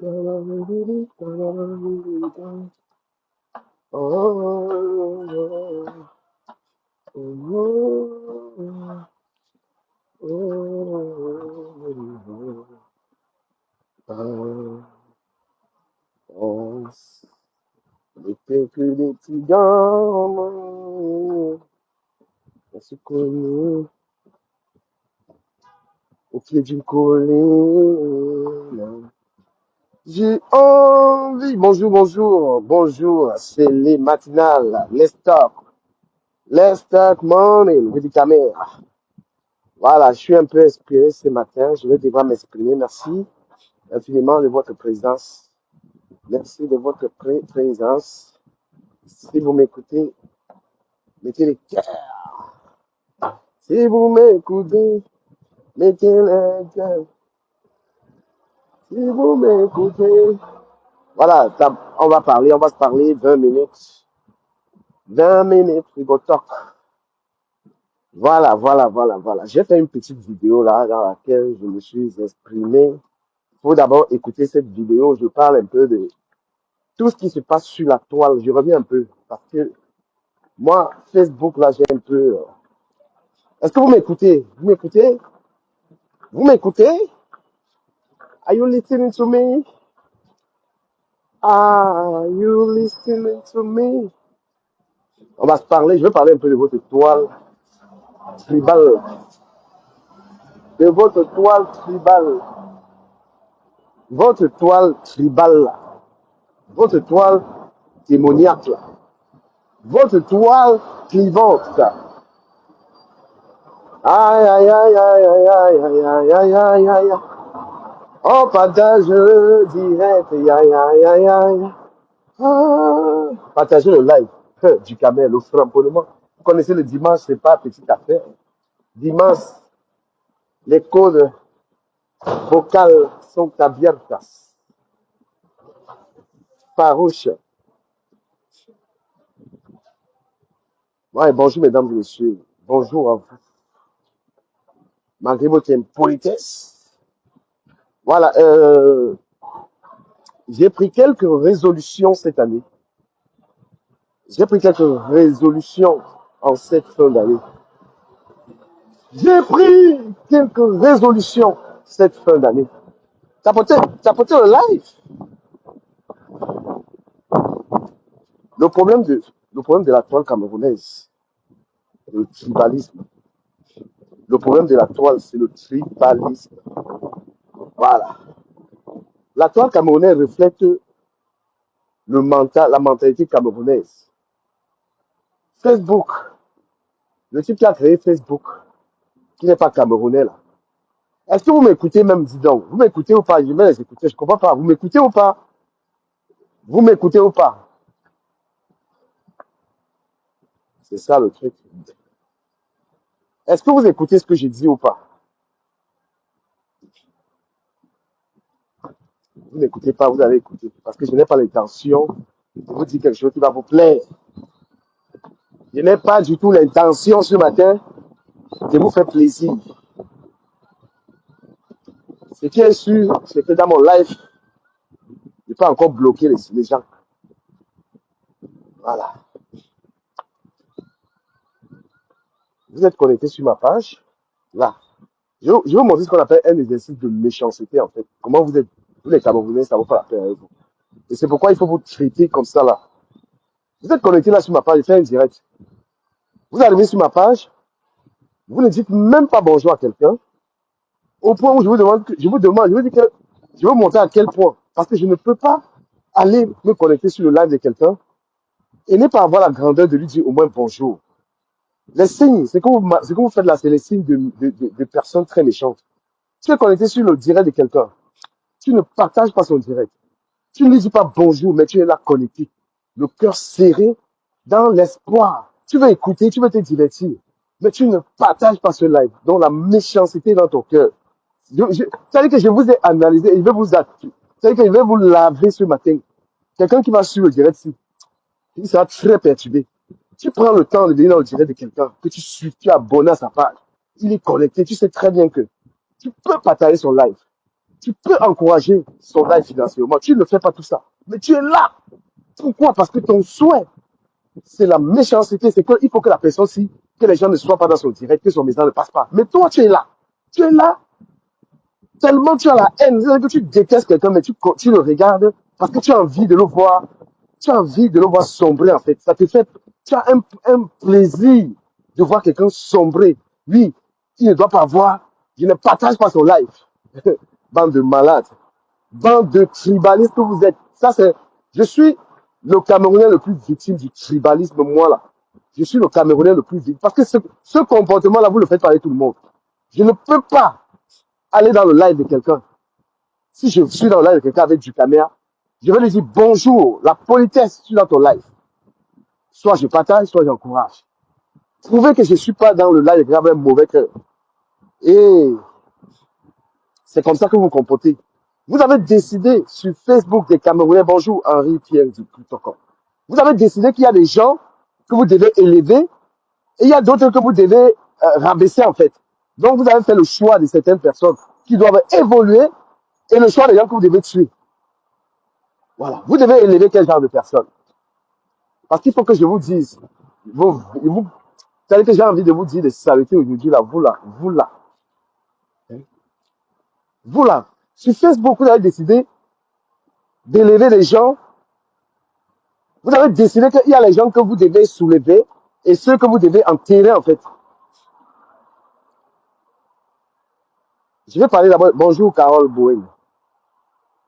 N'était que des petits gants, on se connaît au pied d'une colline. J'ai envie, bonjour, bonjour, bonjour, c'est les matinales, let's talk morning, with the camera. Voilà, je suis un peu inspiré ce matin, je vais devoir m'exprimer, merci infiniment de votre présence, merci de votre présence. Si vous m'écoutez, mettez les cœurs. Si vous m'écoutez, mettez les cœurs. Si vous m'écoutez. Voilà, on va se parler 20 minutes. 20 minutes, we go talk. Voilà. J'ai fait une petite vidéo là, dans laquelle je me suis exprimé. Il faut d'abord écouter cette vidéo. Je parle un peu de tout ce qui se passe sur la toile. Je reviens un peu. Parce que moi, Facebook, là, j'ai un peu. Est-ce que vous m'écoutez? Vous m'écoutez? Vous m'écoutez? Are you listening to me? Are you listening to me? On va se parler, je vais parler un peu de votre toile tribale. De votre toile tribale. Votre toile tribale. Votre toile démoniaque. Votre toile clivante. Aïe, aïe, aïe, aïe, aïe, aïe, aïe, aïe, aïe, aïe, aïe. On partage direct. Aïe, aïe, aïe, aïe, aïe. Ah. Partagez le live du camel, le framponnement. Vous connaissez le dimanche, c'est pas petite affaire. Dimanche, les codes vocales sont abiertas. Farouche. Ouais, bonjour mesdames et messieurs. Bonjour à vous. Malgré votre impolitesse. Voilà, j'ai pris quelques résolutions cette année. J'ai pris quelques résolutions en cette fin d'année. J'ai pris quelques résolutions cette fin d'année. Tapotez le live. Le problème de la toile camerounaise, c'est le tribalisme. Le problème de la toile, c'est le tribalisme. Voilà. La toile camerounaise reflète la mentalité camerounaise. Facebook, le type qui a créé Facebook, qui n'est pas camerounais là. Est-ce que vous m'écoutez même, dis donc? Vous m'écoutez ou pas? Je vais les écouter, je comprends pas. Vous m'écoutez ou pas? Vous m'écoutez ou pas? C'est ça le truc. Est-ce que vous écoutez ce que j'ai dit ou pas? Vous n'écoutez pas, vous allez écouter. Parce que je n'ai pas l'intention de vous dire quelque chose qui va vous plaire. Je n'ai pas du tout l'intention ce matin de vous faire plaisir. Ce qui est sûr, c'est que dans mon live, je peux encore bloquer les gens. Voilà. Vous êtes connecté sur ma page. Là. Je vais vous montrer ce qu'on appelle un exercice de méchanceté, en fait. Comment vous êtes, vous les Camerounais, ça vous fait la paix avec vous. Et c'est pourquoi il faut vous traiter comme ça, là. Vous êtes connecté là sur ma page, je fais un direct. Vous arrivez sur ma page, vous ne dites même pas bonjour à quelqu'un, au point où je vous demande, je vous dis que, je vais vous montrer à quel point. Parce que je ne peux pas aller me connecter sur le live de quelqu'un et ne pas avoir la grandeur de lui dire au moins bonjour. Les signes, ce que vous faites là, c'est les signes de personnes très méchantes. Tu es connecté sur le direct de quelqu'un. Tu ne partages pas son direct. Tu ne lui dis pas bonjour, mais tu es là connecté. Le cœur serré dans l'espoir. Tu veux écouter, tu veux te divertir. Mais tu ne partages pas ce live. Donc la méchanceté dans ton cœur. C'est-à-dire que je vous ai analysé et je vais c'est-à-dire que je vais vous laver ce matin. Quelqu'un qui va sur le direct, il sera très perturbé. Tu prends le temps de venir dans le direct de quelqu'un que tu suis, tu es abonné à sa page. Il est connecté, tu sais très bien que tu peux partager son live. Tu peux encourager son live financièrement. Tu ne fais pas tout ça. Mais tu es là. Pourquoi? Parce que ton souhait, c'est la méchanceté. C'est qu'il faut que la personne, si, que les gens ne soient pas dans son direct, que son message ne passe pas. Mais toi, tu es là. Tu es là. Tellement tu as la haine. C'est-à-dire que tu détestes quelqu'un, mais tu le regardes parce que tu as envie de le voir. Tu as envie de le voir sombrer, en fait. Ça te fait, tu as un plaisir de voir quelqu'un sombrer. Lui, il ne doit pas voir. Il ne partage pas son live. Bande de malades. Bande de tribalistes que vous êtes. Ça, c'est, je suis le Camerounais le plus victime du tribalisme, moi, là. Je suis le Camerounais le plus victime. Parce que ce comportement-là, vous le faites parler tout le monde. Je ne peux pas aller dans le live de quelqu'un. Si je suis dans le live de quelqu'un avec du caméra, je vais lui dire bonjour, la politesse, je suis dans ton live. Soit je partage, soit j'encourage. Prouvez que je ne suis pas dans le live de quelqu'un avec un mauvais cœur. Et c'est comme ça que vous vous comportez. Vous avez décidé sur Facebook des Camerounais, bonjour Henri Pierre du Protocole. Vous avez décidé qu'il y a des gens que vous devez élever et il y a d'autres que vous devez rabaisser en fait. Donc vous avez fait le choix de certaines personnes qui doivent évoluer et le choix des gens que vous devez tuer. Voilà. Vous devez élever quel genre de personnes? Parce qu'il faut que je vous dise, vous savez que j'ai envie de vous dire des saletés aujourd'hui là, vous là. Sur Facebook, vous avez décidé d'élever les gens. Vous avez décidé qu'il y a les gens que vous devez soulever et ceux que vous devez enterrer en fait. Je vais parler d'abord. Bonjour Carole Bowen.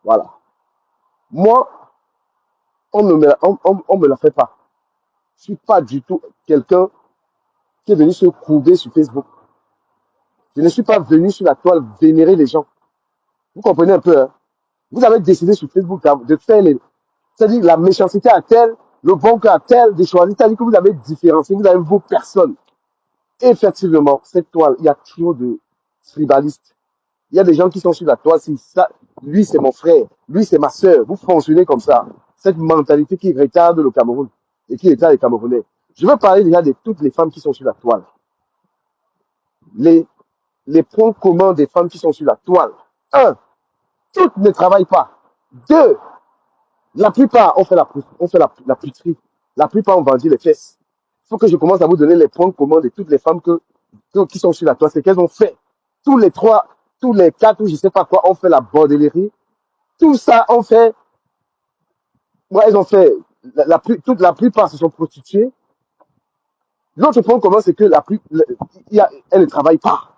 Voilà. Moi, on me la fait pas. Je suis pas du tout quelqu'un qui est venu se courber sur Facebook. Je ne suis pas venu sur la toile vénérer les gens. Vous comprenez un peu, hein? Vous avez décidé sur Facebook de faire c'est-à-dire la méchanceté à tel, le bon cœur à tel, de choisir, c'est-à-dire que vous avez différencié, vous avez vos personnes. Effectivement, cette toile, il y a trop de tribalistes. Il y a des gens qui sont sur la toile, si ça, lui c'est mon frère, lui c'est ma sœur. Vous fonctionnez comme ça. Cette mentalité qui retarde le Cameroun et qui retarde les Camerounais. Je veux parler déjà de toutes les femmes qui sont sur la toile. Les points communs des femmes qui sont sur la toile. Un, toutes ne travaillent pas. Deux, la plupart ont fait la puterie. La plupart ont vendu les fesses. Il faut que je commence à vous donner les points communs de toutes les femmes qui sont sur la toile. C'est qu'elles ont fait. Tous les trois, tous les quatre, ou je ne sais pas quoi, ont fait la bordellerie. Tout ça ont fait. Moi, elles ont fait. La plupart se sont prostituées. L'autre point commun, c'est que elles ne travaillent pas.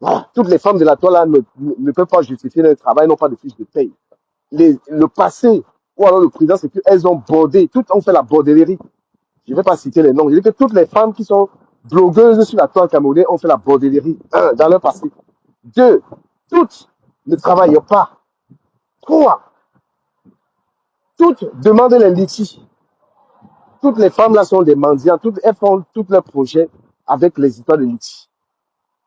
Voilà. Toutes les femmes de la toile là, ne peuvent pas justifier leur travail, n'ont pas de fiche de paye. Le passé, ou alors le présent, c'est qu'elles ont bordé, toutes ont fait la bordellerie. Je ne vais pas citer les noms. Je dis que toutes les femmes qui sont blogueuses sur la toile camerounaise ont fait la bordellerie, dans leur passé. Deux, toutes ne travaillent pas. Trois, toutes demandent les litiges. Toutes les femmes là sont des mendiants, elles font tous leurs projets avec les histoires de litiges.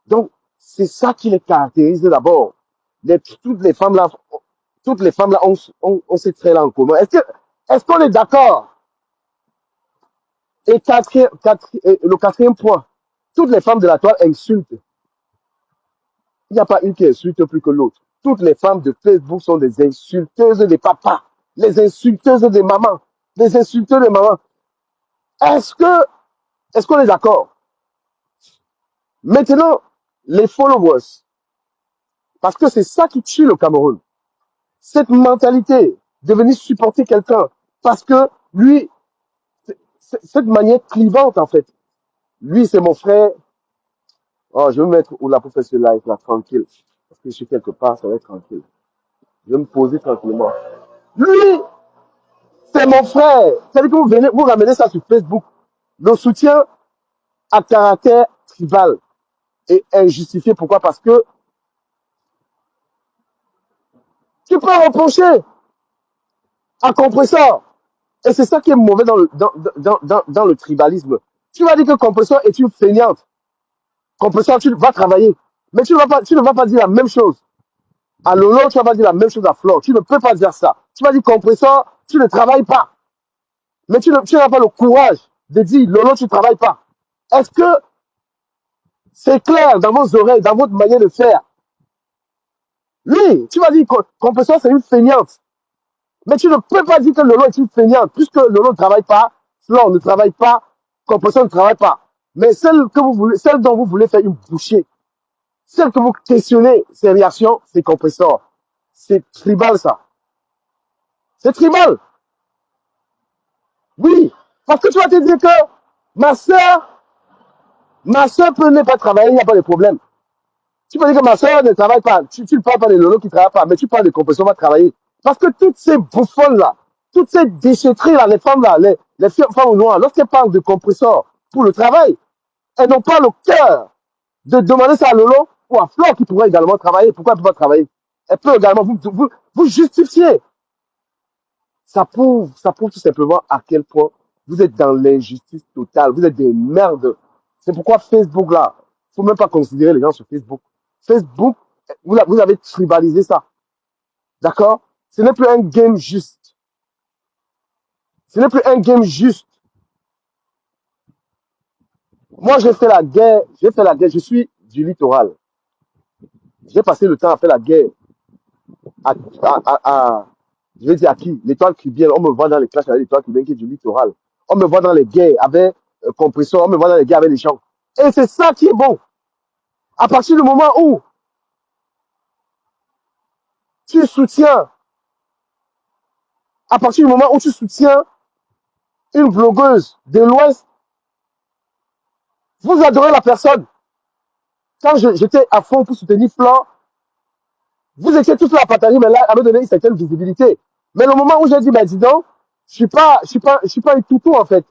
Donc, c'est ça qui les caractérise d'abord. Toutes les femmes là ont ces traits-là en commun. Est-ce qu'on est d'accord? Et le quatrième point, toutes les femmes de la toile insultent. Il n'y a pas une qui insulte plus que l'autre. Toutes les femmes de Facebook sont des insulteuses des papas, les insulteuses des mamans, les insulteuses des mamans. Est-ce qu'on est d'accord? Maintenant, les followers, parce que c'est ça qui tue le Cameroun. Cette mentalité de venir supporter quelqu'un parce que lui, cette manière clivante en fait. Lui, c'est mon frère. Oh, je vais me mettre où la professeure live là, tranquille. Parce que je suis quelque part, ça va être tranquille. Je vais me poser tranquillement. Lui, c'est mon frère. C'est-à-dire que vous ramenez ça sur Facebook. Le soutien à caractère tribal est injustifié. Pourquoi? Parce que tu peux reprocher à Compresseur. Et c'est ça qui est mauvais dans le tribalisme. Tu vas dire que Compresseur est une feignante. Compresseur, tu vas travailler. Mais tu ne vas pas dire la même chose à Lolo, tu vas pas dire la même chose à Flore. Tu ne peux pas dire ça. Tu vas dire Compresseur, tu ne travailles pas. Mais tu n'as pas le courage de dire Lolo, tu ne travailles pas. Est-ce que c'est clair dans vos oreilles, dans votre manière de faire? Oui, tu vas dire que Compressor, c'est une feignante. Mais tu ne peux pas dire que Lolo est une feignante, puisque Lolo ne travaille pas, Flore ne travaille pas, Compressor ne travaille pas. Mais celle dont vous voulez faire une bouchée, celle que vous questionnez ses réactions, c'est Compressor. C'est tribal, ça. C'est tribal. Oui. Parce que tu vas te dire que ma soeur peut ne pas travailler, il n'y a pas de problème. Tu peux dire que ma soeur ne travaille pas. Tu ne parles pas de Lolo qui ne travaille pas, mais tu parles de Compressor va travailler. Parce que toutes ces bouffonnes-là, toutes ces déchetteries-là, les femmes-là, les femmes noires, lorsqu'elles parlent de Compressor pour le travail, elles n'ont pas le cœur de demander ça à Lolo ou à Flore qui pourrait également travailler. Pourquoi elle ne peut pas travailler? Elle peut également vous justifier. Ça prouve tout simplement à quel point vous êtes dans l'injustice totale. Vous êtes des merdes. C'est pourquoi Facebook, là, faut même pas considérer les gens sur Facebook. Facebook, vous avez tribalisé ça. D'accord? Ce n'est plus un game juste. Ce n'est plus un game juste. Moi, j'ai fait la guerre. Je suis du littoral. J'ai passé le temps à faire la guerre je vais dire à qui? L'étoile cubienne. On me voit dans les clashs avec l'étoile cubienne qui est du littoral. On me voit dans les guerres avec Compressor. On me voit dans les guerres avec les gens. Et c'est ça qui est bon. À partir du moment où tu soutiens, à partir du moment où tu soutiens une blogueuse de l'Ouest, vous adorez la personne. Quand j'étais à fond pour soutenir Flore, vous étiez tous là à partager, mais là, à me donner une certaine visibilité. Mais le moment où j'ai dit, ben dis donc, je suis pas un toutou en fait.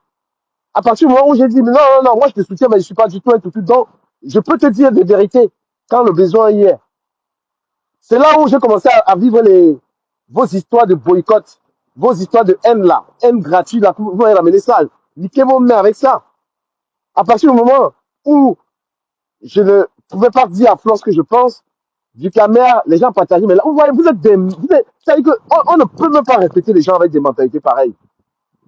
À partir du moment où j'ai dit, mais non, moi je te soutiens, mais je suis pas du tout un toutou. Donc, je peux te dire des vérités quand le besoin y est. C'est là où j'ai commencé à vivre vos histoires de boycott, vos histoires de haine là, haine gratuite là, vous allez ramener ça. Niquez vos mains avec ça. À partir du moment où je ne pouvais pas dire à Flore ce que je pense, du caméra, les gens partageaient, mais là, vous voyez, c'est-à-dire on ne peut même pas répéter les gens avec des mentalités pareilles.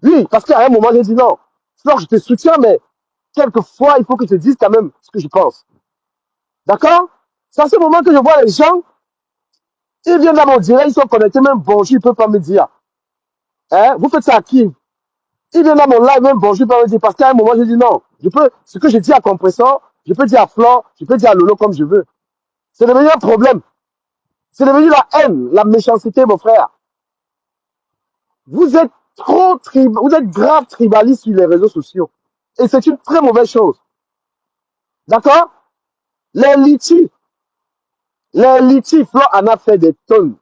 Oui, parce qu'à un moment, j'ai dit non, Flore, je te soutiens, mais quelquefois, il faut que je te dise quand même ce que je pense. D'accord? C'est à ce moment que je vois les gens, ils viennent dans mon direct, ils sont connectés, même bonjour, ils ne peuvent pas me dire. Hein? Vous faites ça à qui? Ils viennent dans mon live, même bonjour, ils peuvent pas me dire. Parce qu'à un moment, j'ai dit non. Ce que je dis à Compressor, je peux dire à Flore, je peux dire à Lolo comme je veux. C'est devenu un problème. C'est devenu la haine, la méchanceté, mon frère. Vous êtes vous êtes grave tribaliste sur les réseaux sociaux. Et c'est une très mauvaise chose. D'accord? Les litis, Flore en a fait des tonnes.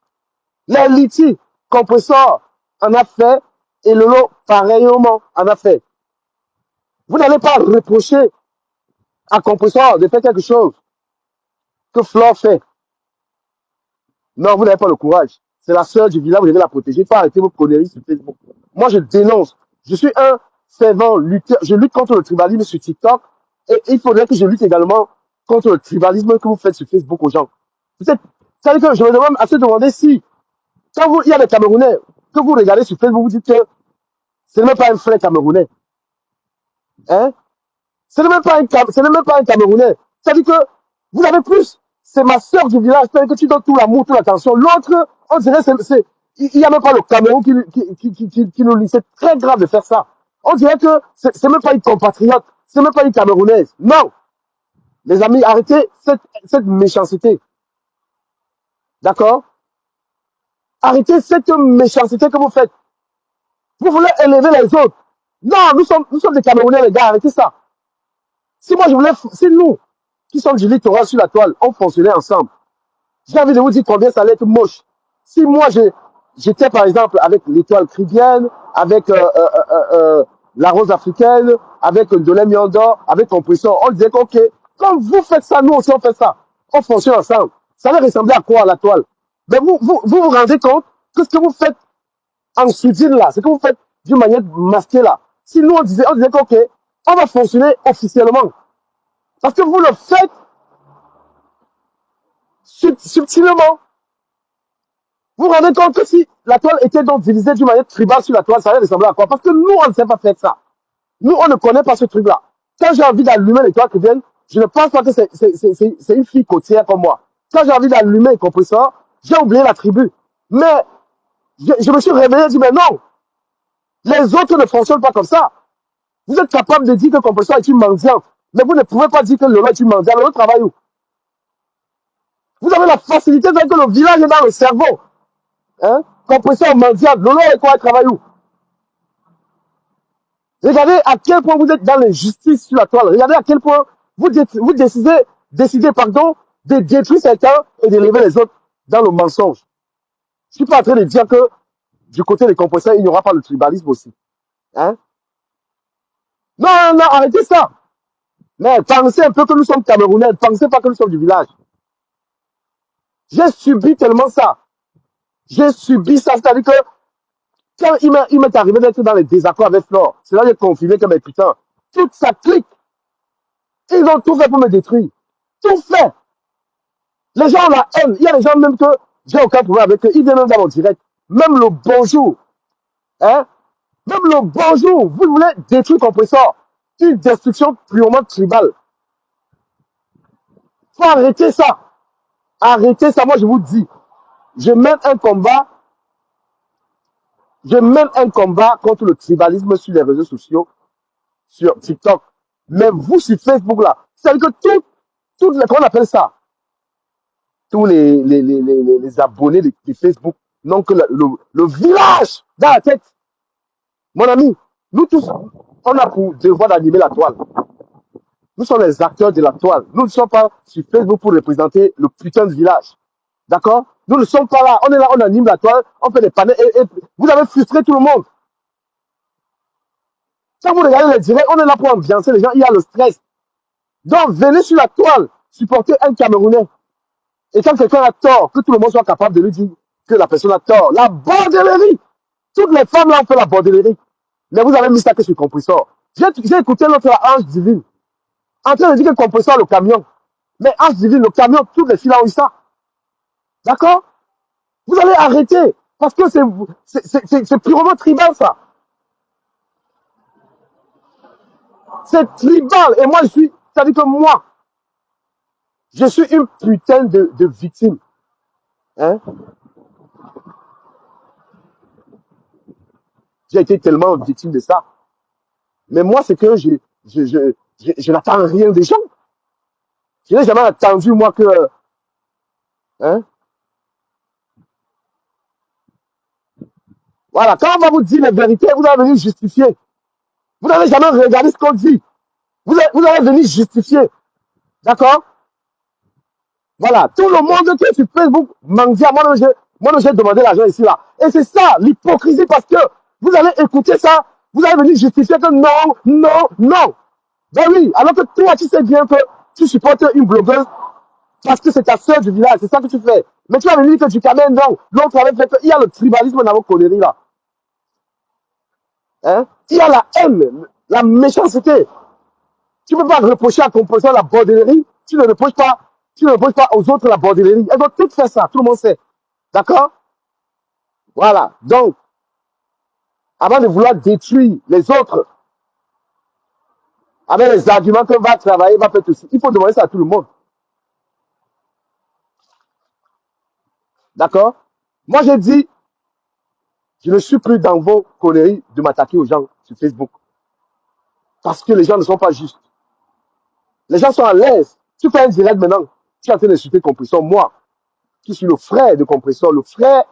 Les litis, Compressor en a fait, et Lolo, pareillement, en a fait. Vous n'allez pas reprocher à Compressor de faire quelque chose que Flore fait. Non, vous n'avez pas le courage. C'est la sœur du village, vous devez la protéger. Il faut arrêter vos conneries sur Facebook. Moi, je dénonce. Je suis un fervent lutteur. Je lutte contre le tribalisme sur TikTok. Et il faudrait que je lutte également contre le tribalisme que vous faites sur Facebook aux gens. C'est-à-dire que je me demande à se demander si, quand il y a des Camerounais que vous regardez sur Facebook, vous dites que ce n'est même pas un frère Camerounais. Hein? Ce n'est même pas un Camerounais. C'est-à-dire que vous avez plus, c'est ma sœur du village, c'est-à-dire que tu donnes tout l'amour, toute l'attention. L'autre, on dirait, il n'y a même pas le Cameroun qui nous lit. C'est très grave de faire ça. On dirait que c'est même pas une compatriote, c'est même pas une Camerounaise. Non. Les amis, arrêtez cette méchanceté. D'accord? Arrêtez cette méchanceté que vous faites. Vous voulez élever les autres. Non, nous sommes des Camerounais, les gars, arrêtez ça. Si nous, qui sommes du littoral sur la toile, on fonctionnait ensemble. J'ai envie de vous dire combien ça allait être moche. Si moi, j'étais par exemple avec l'étoile cribienne, avec la rose africaine, avec Dolem Yondor, avec Compressor, on disait ok, quand vous faites ça, nous aussi on fait ça. On fonctionne ensemble. Ça allait ressembler à quoi à la toile? Mais vous rendez compte que ce que vous faites en soudine là, ce que vous faites d'une manière masquée là. Si nous on disait ok, on va fonctionner officiellement. Parce que vous le faites subtilement. Vous vous rendez compte que si la toile était donc divisée d'une manière tribale sur la toile, ça allait ressembler à quoi? Parce que nous, on ne sait pas faire ça. Nous, on ne connaît pas ce truc-là. Quand j'ai envie d'allumer l'étoile cubienne, je ne pense pas que c'est une fille côtière comme moi. Quand j'ai envie d'allumer un compresseur, J'ai oublié la tribu. Mais je me suis réveillé et dit, mais non, les autres ne fonctionnent pas comme ça. Vous êtes capable de dire que Compressor est une mendiante, mais vous ne pouvez pas dire que Lolo est une mendiante. Lolo travaille où? Vous avez la facilité de dire que le village est dans le cerveau. Hein? Compressor mendiante, Lolo est quoi? Il travaille où? Regardez à quel point vous êtes dans l'injustice sur la toile. Regardez à quel point vous décidez pardon, de détruire certains et d'élever les autres dans le mensonge. Je ne suis pas en train de dire que du côté des compresseurs, il n'y aura pas le tribalisme aussi. Hein? Non, non, non, arrêtez ça. Mais pensez un peu que nous sommes Camerounais. Pensez pas que nous sommes du village. J'ai subi tellement ça. J'ai subi ça. C'est-à-dire que quand il m'est arrivé d'être dans les désaccords avec Flore, c'est là que j'ai confirmé que, mais putain, toute sa clique, ils ont tout fait pour me détruire. Tout fait. Les gens ont la haine. Il y a des gens même que j'ai aucun problème avec eux. Ils viennent même dans mon direct. Même le bonjour. Hein? Même le bonjour. Vous voulez détruire Compressor. Une destruction purement tribale. Faut arrêter ça. Arrêtez ça. Moi, je vous dis. Je mène un combat. Je mène un combat contre le tribalisme sur les réseaux sociaux, sur TikTok. Mais vous, sur Facebook, là, c'est-à-dire que toutes les, comment on appelle ça? Tous les abonnés de Facebook n'ont que le village dans la tête. Mon ami, nous tous, on a pour devoir d'animer la toile. Nous sommes les acteurs de la toile. Nous ne sommes pas sur Facebook pour représenter le putain de village. D'accord? Nous ne sommes pas là. On est là, on anime la toile, on fait des panels et vous avez frustré tout le monde. Quand vous regardez les directs, on est là pour ambiancer les gens, il y a le stress. Donc, venez sur la toile, supporter un Camerounais. Et quand quelqu'un a tort, que tout le monde soit capable de lui dire que la personne a tort. La bordellerie! Toutes les femmes là ont fait la bordellerie. Mais vous avez mis ça que sur Compressor. J'ai écouté l'autre Ange Divine, en train de dire que Compressor le camion. Mais Ange Divine, le camion, toutes les filles là ont eu ça. D'accord? Vous allez arrêter. Parce que c'est purement tribal ça. C'est tribal. Et moi, c'est-à-dire que moi, je suis une putain de victime. Hein? J'ai été tellement victime de ça. Mais moi, c'est que je n'attends rien des gens. Je n'ai jamais attendu, moi, que... Hein? Voilà, quand on va vous dire la vérité, vous allez venir justifier. Vous n'avez jamais regardé ce qu'on dit. Vous allez venir justifier. D'accord? Voilà, tout le monde qui est sur Facebook, Mandia, moi, j'ai demandé l'argent ici, là. Et c'est ça, l'hypocrisie, parce que vous allez écouter ça, vous allez venir justifier que non, non, non. Ben oui, alors que toi, tu sais bien que tu supportes une blogueuse parce que c'est ta sœur du village, c'est ça que tu fais. Mais tu vas venir dire que tu t'amènes, non. L'autre avait fait il y a le tribalisme dans vos conneries, là. Hein? Il y a la haine, la méchanceté. Tu ne peux pas reprocher à ton professeur la bordellerie, tu ne reproches pas aux autres la bordellerie. Elles vont toutes faire ça, tout le monde sait. D'accord? Voilà. Donc, avant de vouloir détruire les autres, avec les arguments qu'on va travailler, va faire tout ça, il faut demander ça à tout le monde. D'accord? Moi, j'ai dit, je ne suis plus dans vos conneries de m'attaquer aux gens sur Facebook. Parce que les gens ne sont pas justes. Les gens sont à l'aise. Tu fais un direct maintenant. Tu es en train d'insulter Compressor. Moi, qui suis le frère de Compressor, le frère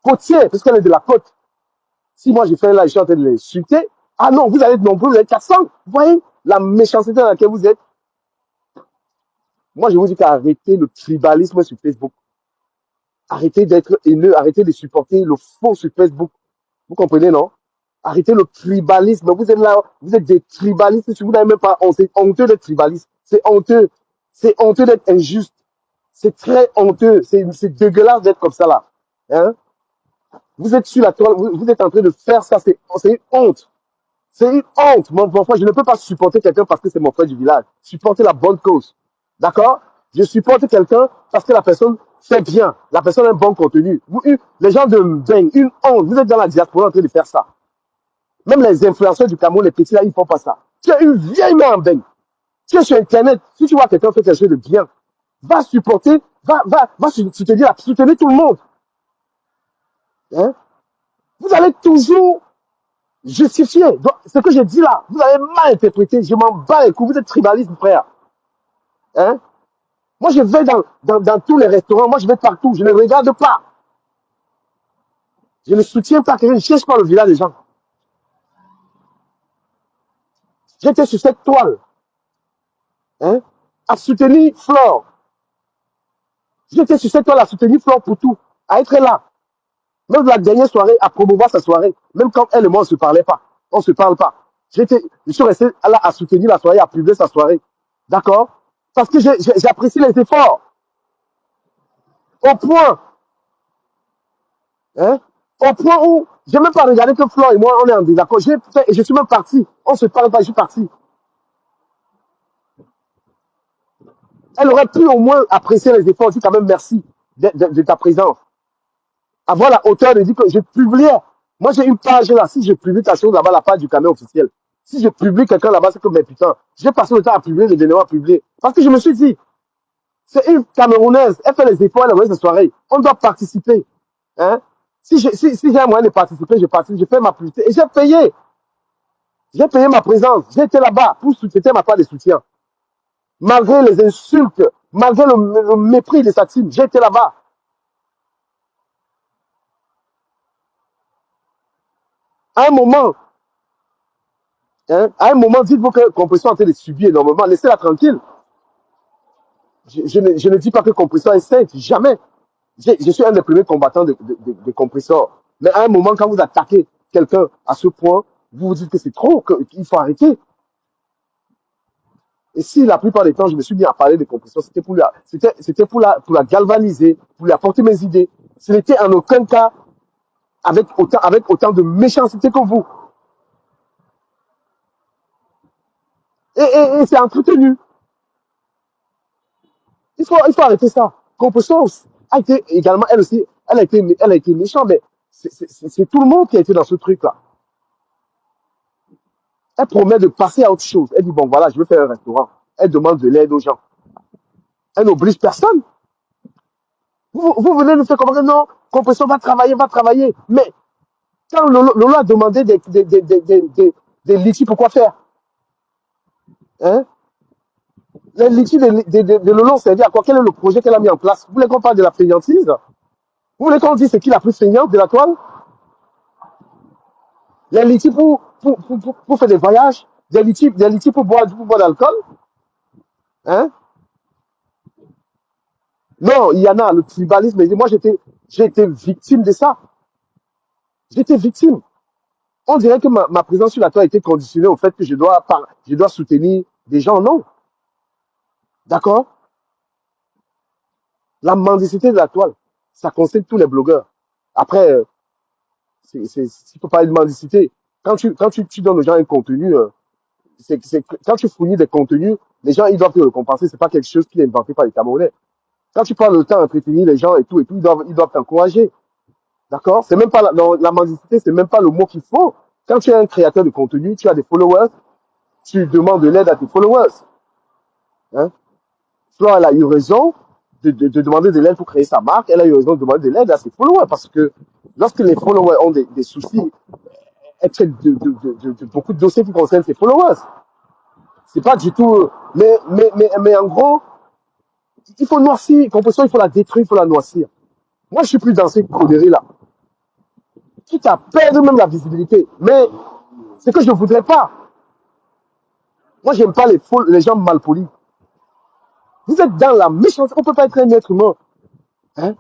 côtier, parce qu'elle est de la côte. Si moi j'ai fait là, je suis en train de l'insulter. Ah non, vous allez être nombreux, vous êtes 400. Vous voyez la méchanceté dans laquelle vous êtes. Moi, je vous dis qu'arrêtez le tribalisme sur Facebook. Arrêtez d'être haineux, arrêtez de supporter le faux sur Facebook. Vous comprenez, non? Arrêtez le tribalisme. Vous êtes là, vous êtes des tribalistes. Vous n'avez même pas honte. C'est honteux d'être tribaliste. C'est honteux. C'est honteux d'être injuste. C'est très honteux. C'est dégueulasse d'être comme ça là. Hein? Vous êtes sur la toile, vous êtes en train de faire ça. C'est une honte. C'est une honte. Mon frère, je ne peux pas supporter quelqu'un parce que c'est mon frère du village. Supporter la bonne cause. D'accord? Je supporte quelqu'un parce que la personne fait bien. La personne a un bon contenu. Les gens de Mbeng, une honte. Vous êtes dans la diaspora en train de faire ça. Même les influenceurs du Cameroun, les petits là, ils ne font pas ça. Tu es une vieille main en Mbeng. Tu es sur Internet. Si tu vois quelqu'un faire quelque chose de bien, va supporter, va soutenir tout le monde. Hein? Vous allez toujours justifier. Donc, ce que j'ai dit là, vous avez mal interprété. Je m'en bats les couilles. Vous êtes tribaliste, frère. Hein? Moi, je vais dans tous les restaurants. Moi, je vais partout. Je ne regarde pas. Je ne soutiens pas quelqu'un. Je ne cherche pas le village des gens. J'étais sur cette toile. Hein? À soutenir Flore. J'étais sur cette toile à soutenir Flore pour tout. À être là. Même la dernière soirée, à promouvoir sa soirée. Même quand elle et moi, on ne se parlait pas. On ne se parle pas. Je suis resté là à soutenir la soirée, à publier sa soirée. D'accord? Parce que j'apprécie les efforts. Au point, hein, au point où j'ai même pas regardé que Flore et moi, on est en désaccord. J'ai fait, et je suis même parti. On se parle pas, je suis parti. Elle aurait pu au moins apprécier les efforts. Je dis quand même merci de ta présence. Avoir la hauteur de dire que je publie. Moi, j'ai une page là. Si je publie ta chose là-bas, la page du camion officiel. Si je publie quelqu'un là-bas, c'est que, mais putain, j'ai passé le temps à publier, le dernier à publier. Parce que je me suis dit, c'est une Camerounaise. Elle fait les efforts, elle a envoyé sa soirée. On doit participer. Hein? Si j'ai un moyen de participer, je participe, je fais ma publicité. Et j'ai payé. J'ai payé ma présence. J'ai été là-bas pour soutenir ma part de soutien. Malgré les insultes, malgré le mépris de sa team, j'ai été là-bas. À un moment, hein, dites-vous que Compression est en train de subir énormément. Laissez-la tranquille. Je ne dis pas que Compression est sainte, jamais. Je suis un des premiers combattants de Compressor. Mais à un moment, quand vous attaquez quelqu'un à ce point, vous vous dites que c'est trop, qu'il faut arrêter. Et si la plupart des temps, je me suis mis à parler de Compressor, c'était pour la galvaniser, pour lui apporter mes idées. Ce n'était en aucun cas avec autant de méchanceté que vous. Et c'est entretenu. Il faut arrêter ça. Compressor a été également, elle aussi, elle a été méchante, mais c'est tout le monde qui a été dans ce truc-là. Elle promet de passer à autre chose. Elle dit, bon, voilà, je vais faire un restaurant. Elle demande de l'aide aux gens. Elle n'oblige personne. Vous venez nous faire comprendre, non, Compression va travailler. Mais quand Lolo a demandé des litiges, pourquoi faire? Hein? Les litiges de Lolo, ça veut dire à quoi? Quel est le projet qu'elle a mis en place? Vous voulez qu'on parle de la fainéantise? Vous voulez qu'on dise c'est qui la plus feignante de la toile? Les litiges pour faire des voyages? Des litiges pour boire de l'alcool? Hein? Non, il y en a, le tribalisme. Moi, j'ai été victime de ça. J'étais victime. On dirait que ma présence sur la toile a été conditionnée au fait que je dois soutenir des gens. Non. D'accord? La mendicité de la toile, ça concerne tous les blogueurs. Après, s'il faut parler de mendicité, quand tu donnes aux gens un contenu, quand tu fournis des contenus, les gens, ils doivent te récompenser. C'est pas quelque chose qui est inventé par les Camerounais. Quand tu prends le temps d'entretenir les gens et tout, ils doivent t'encourager. D'accord? C'est même pas la mendicité, c'est même pas le mot qu'il faut. Quand tu es un créateur de contenu, tu as des followers, tu demandes de l'aide à tes followers. Hein? Soit elle a eu raison de demander de l'aide pour créer sa marque, elle a eu raison de demander de l'aide à ses followers parce que lorsque les followers ont des soucis, elle traite de beaucoup de dossiers qui concernent ses followers. C'est pas du tout, mais en gros, il faut noircir, Compression, il faut la détruire, il faut la noircir. Moi, je suis plus dans ces conneries-là. Quitte à perdre même la visibilité. Mais c'est que je ne voudrais pas. Moi, j'aime pas les gens malpolis. Vous êtes dans la méchanceté. On ne peut pas être un être humain. Hein?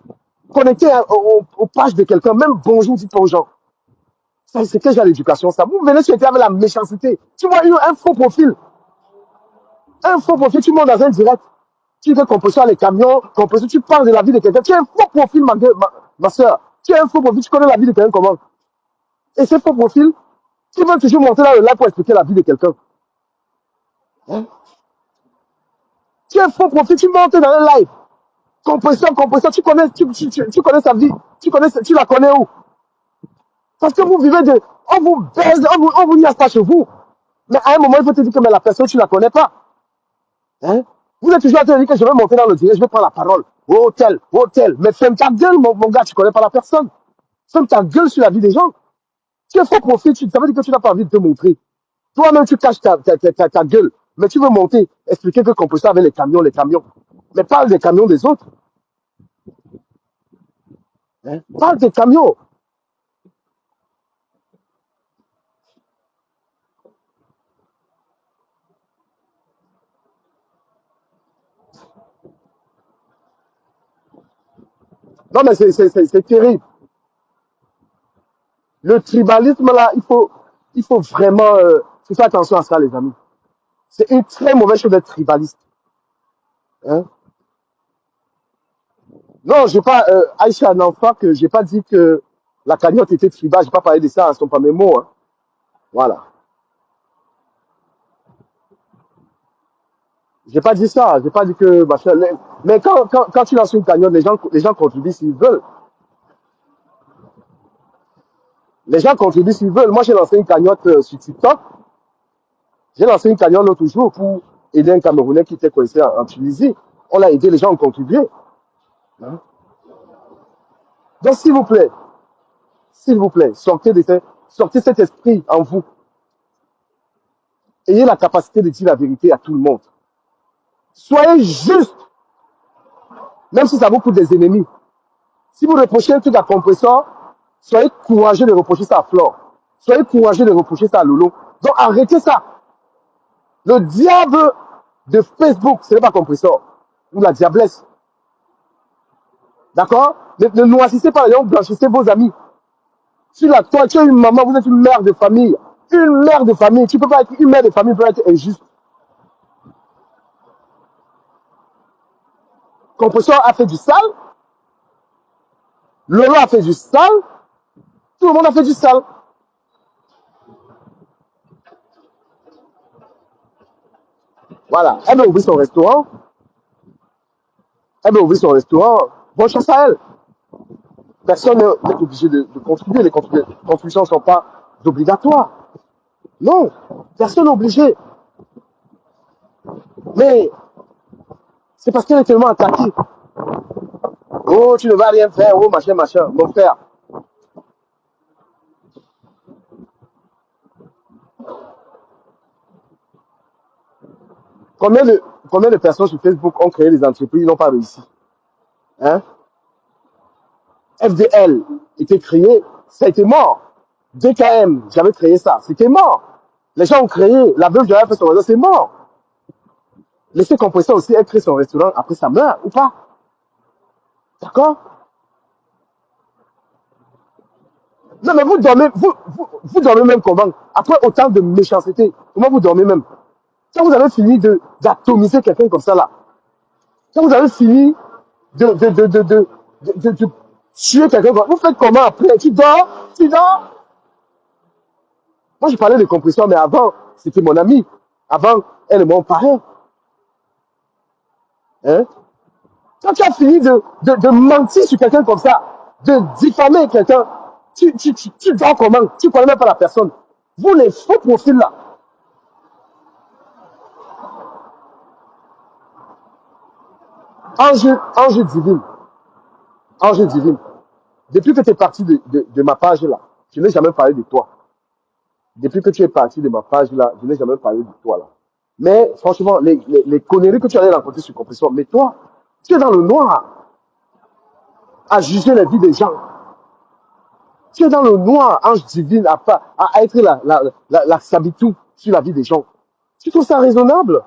Connecté aux pages de quelqu'un, même bonjour, dites pas aux gens. C'est quel genre d'éducation ça? Vous venez sur avec la méchanceté. Tu vois un faux profil. Un faux profil, tu montes dans un direct. Tu fais Compression les camions, Compression, tu parles de la vie de quelqu'un. Tu as un faux profil, ma soeur. Tu as un faux profil, tu connais la vie de quelqu'un comment? Et ce faux profil, tu veux toujours monter dans le live pour expliquer la vie de quelqu'un. Hein? Tu es un faux profil, tu montes dans un live. Compression, tu connais sa vie. Tu la connais où? Parce que vous vivez on vous baise, on vous niaise pas chez vous. Mais à un moment, il faut te dire que mais la personne, tu la connais pas. Hein? Vous êtes toujours à te dire que je vais monter dans le direct, je vais prendre la parole. Oh, tel, oh, tel. Mais ferme ta gueule, mon gars, tu connais pas la personne. Ferme ta gueule sur la vie des gens. Tu es faux profil, ça veut dire que tu n'as pas envie de te montrer. Toi-même, tu caches ta gueule. Mais tu veux monter, expliquer que qu'on peut ça avec les camions, les camions. Mais parle des camions des autres. Hein? Parle des camions. Non, mais c'est terrible. Le tribalisme, là, il faut vraiment faire attention à ça, les amis. C'est une très mauvaise chose d'être tribaliste. Hein? Non, j'ai pas, Aïcha Nanfa, que j'ai pas dit que la cagnotte était tribale, j'ai pas parlé de ça, ce sont pas mes mots. Hein. Voilà. J'ai pas dit ça, j'ai pas dit que machin. Mais quand tu lances une cagnotte, les gens contribuent s'ils veulent. Les gens contribuent s'ils veulent. Moi, j'ai lancé une cagnotte sur TikTok. J'ai lancé une cagnotte l'autre jour pour aider un Camerounais qui était coincé en Tunisie. On l'a aidé, les gens ont contribué. Hein. Donc, s'il vous plaît, sortez cet esprit en vous. Ayez la capacité de dire la vérité à tout le monde. Soyez juste, même si ça vous coûte des ennemis. Si vous reprochez un truc à compresseur, soyez courageux de reprocher ça à Flore. Soyez courageux de reprocher ça à Lolo. Donc arrêtez ça. Le diable de Facebook, ce n'est pas compresseur. Ou la diablesse. D'accord? Ne noircissez pas les gens, blanchissez vos amis. Si là, toi, tu es une maman, vous êtes une mère de famille. Une mère de famille. Tu peux pas être une mère de famille peut être injuste. Compresseur a fait du sale. Lolo a fait du sale. Tout le monde a fait du sale. Voilà. Elle veut ouvrir son restaurant. Elle veut ouvrir son restaurant. Bonne chance à elle. Personne n'est obligé de contribuer. Les contributions ne sont pas obligatoires. Non. Personne n'est obligé. Mais c'est parce qu'elle est tellement attaquée. Oh, tu ne vas rien faire. Oh, machin, machin. Mon frère. Combien de personnes sur Facebook ont créé des entreprises, ils n'ont pas réussi? Hein? FDL était créé, ça a été mort. DKM, j'avais créé ça, c'était mort. Les gens ont créé, la veuve j'avais fait son réseau, c'est mort. Laissez Compresseur aussi, elle crée son restaurant, après ça meurt ou pas? D'accord? Non, mais vous dormez même comment? Après autant de méchanceté, comment vous dormez même? Quand vous avez fini d'atomiser quelqu'un comme ça là, quand vous avez fini de tuer quelqu'un, vous faites comment après? Tu dors? Tu dors? Moi, je parlais de Compresseur, mais avant, c'était mon ami. Avant, elle et mon parrain. Hein? Quand tu as fini de mentir sur quelqu'un comme ça, de diffamer quelqu'un, tu dors comment? Tu ne connais même pas la personne. Vous, les faux profils là. Ange divine. Ange divine. Depuis que tu es parti de ma page là, je n'ai jamais parlé de toi. Depuis que tu es parti de ma page là, je n'ai jamais parlé de toi là. Mais franchement, les conneries que tu allais rencontrer sur Compresseur, mais toi, tu es dans le noir à juger la vie des gens. Tu es dans le noir, ange divine, à être la sabitou sur la vie des gens. Tu trouves ça raisonnable?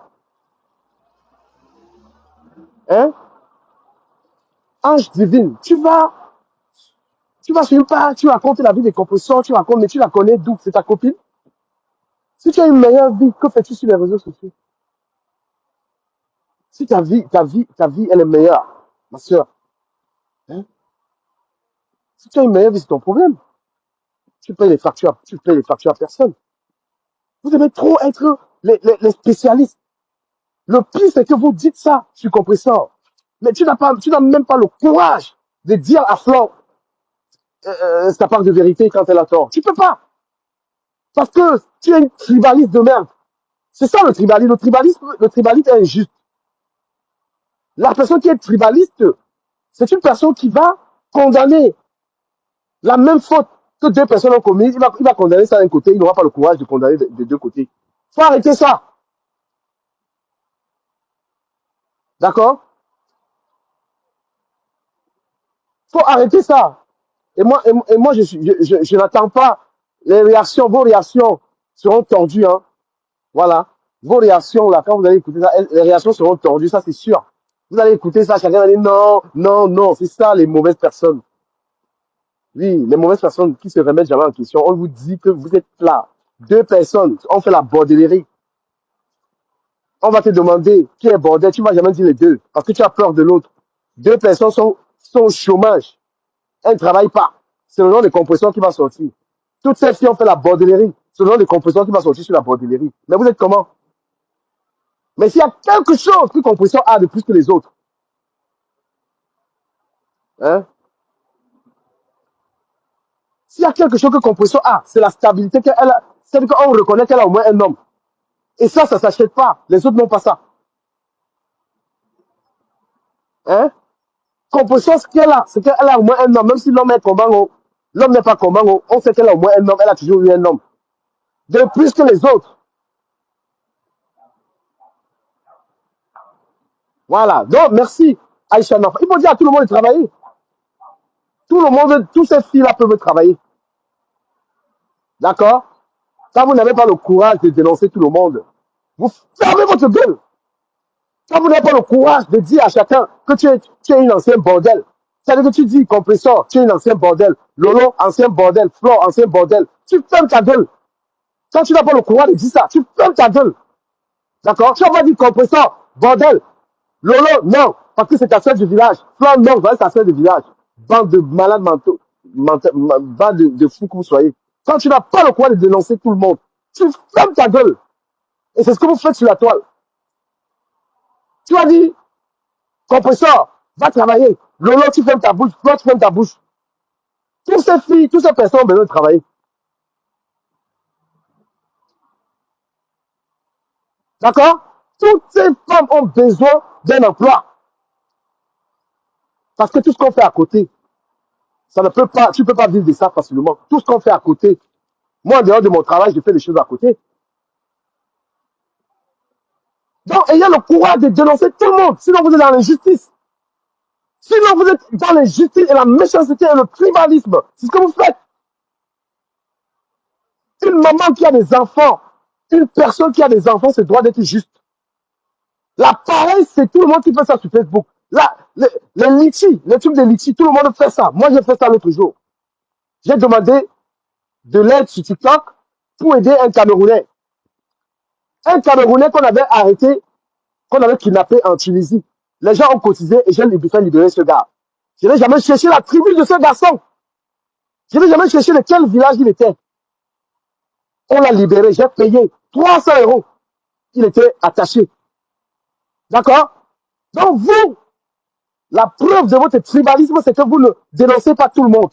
Hein? Ange divine, tu vas sur une page, tu racontes la vie des compresseurs, tu racontes, mais tu la connais d'où? C'est ta copine? Si tu as une meilleure vie, que fais-tu sur les réseaux sociaux? Si ta vie, elle est meilleure, ma soeur. Hein? Si tu as une meilleure vie, c'est ton problème. Tu payes les factures à personne. Vous devez trop être les spécialistes. Le pire, c'est que vous dites ça sur Compresseur. Mais tu n'as même pas le courage de dire à Flo sa part de vérité quand elle a tort. Tu peux pas. Parce que tu es une tribaliste de merde. C'est ça le tribalisme. Le tribalisme est injuste. La personne qui est tribaliste, c'est une personne qui va condamner la même faute que deux personnes ont commise. Il va condamner ça d'un côté, il n'aura pas le courage de condamner des deux côtés. Faut arrêter ça. D'accord? Faut arrêter ça. Et moi je n'attends pas les réactions. Vos réactions seront tordues. Hein. Voilà. Vos réactions, là, quand vous allez écouter ça, les réactions seront tordues, ça c'est sûr. Vous allez écouter ça, chacun va dire non, non, non. C'est ça les mauvaises personnes. Oui, les mauvaises personnes qui se remettent jamais en question. On vous dit que vous êtes là. Deux personnes, on fait la bordellerie. On va te demander qui est bordel. Tu vas jamais dire les deux parce que tu as peur de l'autre. Deux personnes sont au chômage. Elles ne travaillent pas. C'est le nom de compresseur qui va sortir. Toutes celles qui ont fait la bordellerie, c'est le nom de compresseur qui va sortir sur la bordellerie. Mais vous êtes comment? Mais s'il y a quelque chose que compresseur a de plus que les autres, hein? S'il y a quelque chose que compresseur a, c'est la stabilité qu'elle a. C'est-à-dire qu'on reconnaît qu'elle a au moins un homme. Et ça s'achète pas. Les autres n'ont pas ça. Hein? Composition, ce qu'elle a, c'est qu'elle a au moins un homme. Même si l'homme est combat, l'homme n'est pas combat, on sait qu'elle a au moins un homme. Elle a toujours eu un homme. De plus que les autres. Voilà. Donc, merci, Aïcha Nafa. Il faut dire à tout le monde de travailler. Tout le monde, tous ces filles-là peuvent travailler. D'accord? Quand vous n'avez pas le courage de dénoncer tout le monde, vous fermez votre gueule. Quand vous n'avez pas le courage de dire à chacun que tu es une ancienne bordel, c'est-à-dire que tu dis, compresseur, tu es une ancienne bordel, Lolo, ancien bordel, Flo, ancien bordel, tu fermes ta gueule. Quand tu n'as pas le courage de dire ça, tu fermes ta gueule. D'accord? Tu vas pas dire compresseur, bordel, Lolo, non, parce que c'est ta soeur du village. Flo, non, c'est ta soeur du village. Bande de malades mentaux, bande de fous que vous soyez. Quand tu n'as pas le courage de dénoncer tout le monde, tu fermes ta gueule. Et c'est ce que vous faites sur la toile. Tu as dit, compresseur, va travailler. Lolo, tu fermes ta bouche. Toi, tu fermes ta bouche. Toutes ces filles, toutes ces personnes ont besoin de travailler. D'accord? Toutes ces femmes ont besoin d'un emploi. Parce que tout ce qu'on fait à côté, ça ne peut pas, tu ne peux pas vivre de ça facilement. Tout ce qu'on fait à côté. Moi, en dehors de mon travail, je fais des choses à côté. Donc, ayez le courage de dénoncer tout le monde. Sinon, vous êtes dans l'injustice. Sinon, vous êtes dans l'injustice et la méchanceté et le tribalisme. C'est ce que vous faites. Une maman qui a des enfants, une personne qui a des enfants, c'est droit d'être juste. L'appareil, c'est tout le monde qui fait ça sur Facebook. Là, les litchis, les trucs de litchis, tout le monde fait ça. Moi, j'ai fait ça l'autre jour. J'ai demandé de l'aide sur TikTok pour aider un Camerounais. Un Camerounais qu'on avait arrêté, qu'on avait kidnappé en Tunisie. Les gens ont cotisé et j'ai fait libérer ce gars. Je n'ai jamais cherché la tribu de ce garçon. Je n'ai jamais cherché de quel village il était. On l'a libéré, j'ai payé 300 €. Il était attaché. D'accord? Donc vous, la preuve de votre tribalisme, c'est que vous ne dénoncez pas tout le monde.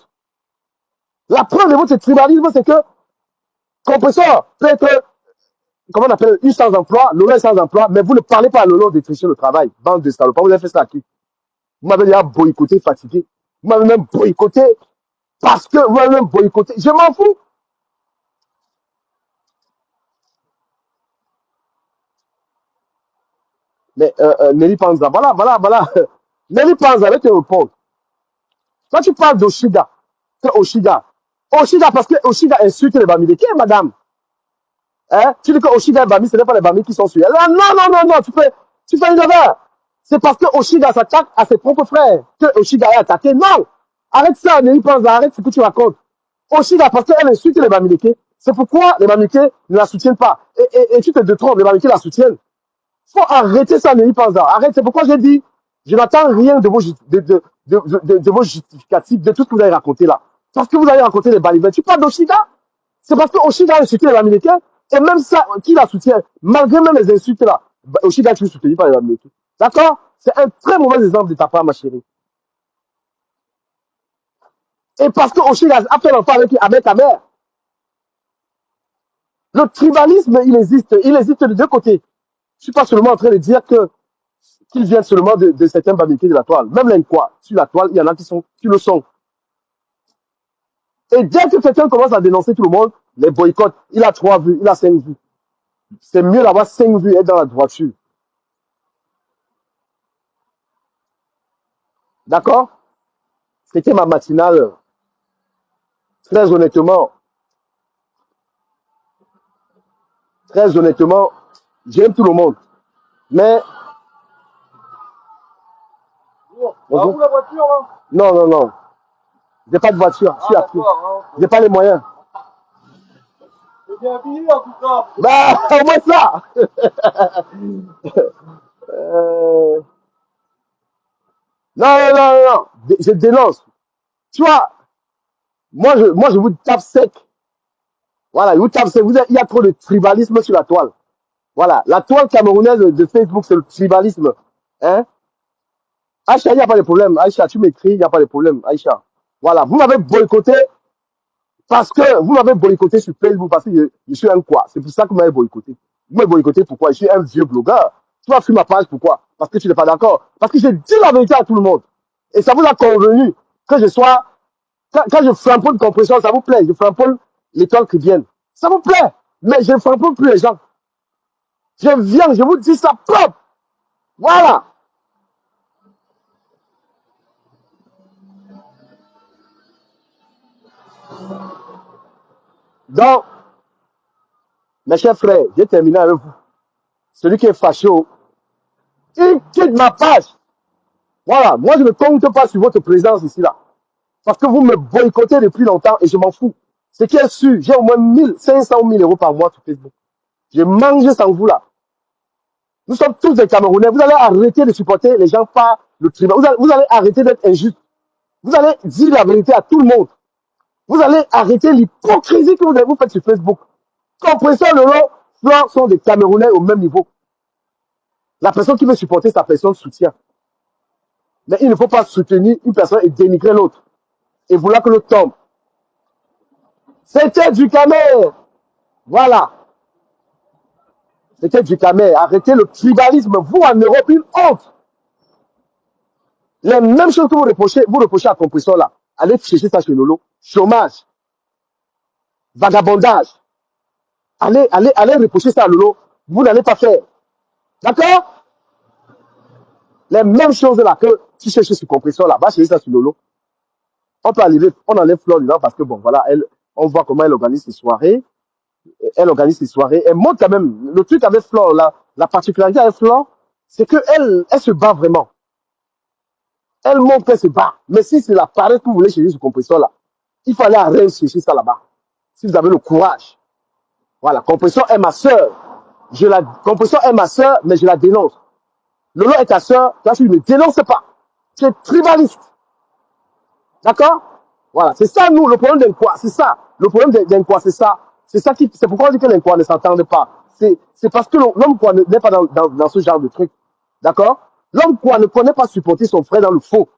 La preuve de votre tribalisme, c'est que compresseur peut être, comment on appelle, eu sans emploi, Lolo est sans emploi, mais vous ne parlez pas à Lolo de tricher le travail. Bande de salopards, vous avez fait ça à qui? Vous m'avez déjà boycotté, fatigué. Vous m'avez même boycotté parce que vous m'avez même boycotté. Je m'en fous. Mais Nelly Panza, voilà. Nelly Panza, avec te répondre. Quand tu parles d'Oshiga, c'est Oshiga. Oshiga, parce que Oshiga insulte les Bamileke, madame. Hein? Tu dis que Oshiga et Bami, ce n'est pas les Bami qui sont sur elle. Ah, non, tu fais une erreur. C'est parce que Oshiga s'attaque à ses propres frères que Oshiga est attaqué. Non! Arrête ça, Nelly Panza, arrête ce que tu racontes. Oshiga, parce qu'elle insulte les Bamileke. C'est pourquoi les Bamileke ne la soutiennent pas. Et tu te détrompes, les Bamileke la soutiennent. Faut arrêter ça, Nelly Panza. Arrête, c'est pourquoi j'ai dit, je n'attends rien de vos justificatifs, de tout ce que vous avez raconté là. Parce que vous avez raconté les Balibés. Tu parles d'Oshiga? C'est parce que Oshiga a insulté les Américains, et même ça, qui la soutient, malgré même les insultes là, Oshiga est toujours soutenu par les Américains. D'accord? C'est un très mauvais exemple de ta part, ma chérie. Et parce que Oshiga a fait l'enfant avec ta mère. Le tribalisme, il existe de deux côtés. Je suis pas seulement en train de dire que qu'ils viennent seulement de certains barbecus de la toile. Même les quoi, sur la toile, il y en a qui le sont. Et dès que quelqu'un commence à dénoncer tout le monde, les boycotts, il a 3 vues, il a 5 vues. C'est mieux d'avoir 5 vues et être dans la droiture. D'accord? C'était ma matinale. Très honnêtement, j'aime tout le monde. Mais, bonjour. La voiture, hein? Non, non, non. J'ai pas de voiture, je suis à pied. J'ai pas les moyens. C'est bien habillé en tout cas. Bah, au moins ça. Non, non, non, non. Je dénonce. Tu vois, moi, je vous tape sec. Voilà, je vous tape sec. Il y a trop de tribalisme sur la toile. Voilà, la toile camerounaise de Facebook, c'est le tribalisme. Hein? Aïcha, il n'y a pas de problème. Aïcha, tu m'écris, il n'y a pas de problème. Aïcha. Voilà, vous m'avez boycotté sur Facebook parce que je suis un quoi. C'est pour ça que vous m'avez boycotté. Vous m'avez boycotté pourquoi? Je suis un vieux blogueur. Tu vas fuir ma page pourquoi? Parce que tu n'es pas d'accord. Parce que j'ai dit la vérité à tout le monde. Et ça vous a convenu que je sois, quand je flamponne compression, ça vous plaît. Je flamponne l'étoile qui viennent. Ça vous plaît. Mais je ne flamponne plus les gens. Je viens, je vous dis ça propre. Voilà. Donc, mes chers frères, j'ai terminé avec vous. Celui qui est fâché, il quitte ma page. Voilà, moi je ne compte pas sur votre présence ici là. Parce que vous me boycottez depuis longtemps et je m'en fous. Ce qui est sûr, j'ai au moins 500 000 euros par mois sur Facebook. Je mange sans vous là. Nous sommes tous des Camerounais. Vous allez arrêter de supporter les gens par le tribunal. Vous allez arrêter d'être injuste. Vous allez dire la vérité à tout le monde. Vous allez arrêter l'hypocrisie que vous faites sur Facebook. Compresseur, Lolo, Flore sont des Camerounais au même niveau. La personne qui veut supporter sa personne soutient. Mais il ne faut pas soutenir une personne et dénigrer l'autre. Et vouloir que l'autre tombe. C'était du Camer. Voilà. C'était du Camer. Arrêtez le tribalisme. Vous, en Europe, une honte. Les mêmes choses que vous reprochez à Compresseur là. Allez chercher ça chez Lolo. Chômage. Vagabondage. Allez reprocher ça à Lolo. Vous n'allez pas faire. D'accord? Les mêmes choses là que tu cherches sur Compresseur là. Va chercher ça sur Lolo. On peut arriver, on enlève Flore dedans parce que bon, voilà, on voit comment elle organise ses soirées. Elle organise ses soirées. Elle montre quand même. Le truc avec Flore, la particularité avec Flore, c'est qu'elle se bat vraiment. Elle montre qu'elle se bat. Mais si c'est la paresse que vous voulez chercher ce compresseur là, il fallait arrêter de chercher ça là-bas. Si vous avez le courage. Voilà, compresseur est ma soeur. Compresseur est ma soeur, mais je la dénonce. Lolo est ta soeur, toi tu ne me dénonces pas. Tu es tribaliste. D'accord? Voilà, c'est ça nous, le problème d'un quoi, c'est ça. Le problème d'un quoi, c'est ça. C'est pourquoi on dit que les quoi ne s'entendent pas. C'est parce que l'homme quoi n'est pas dans ce genre de truc. D'accord? L'homme quoi ne connaît pas supporter son frère dans le faux.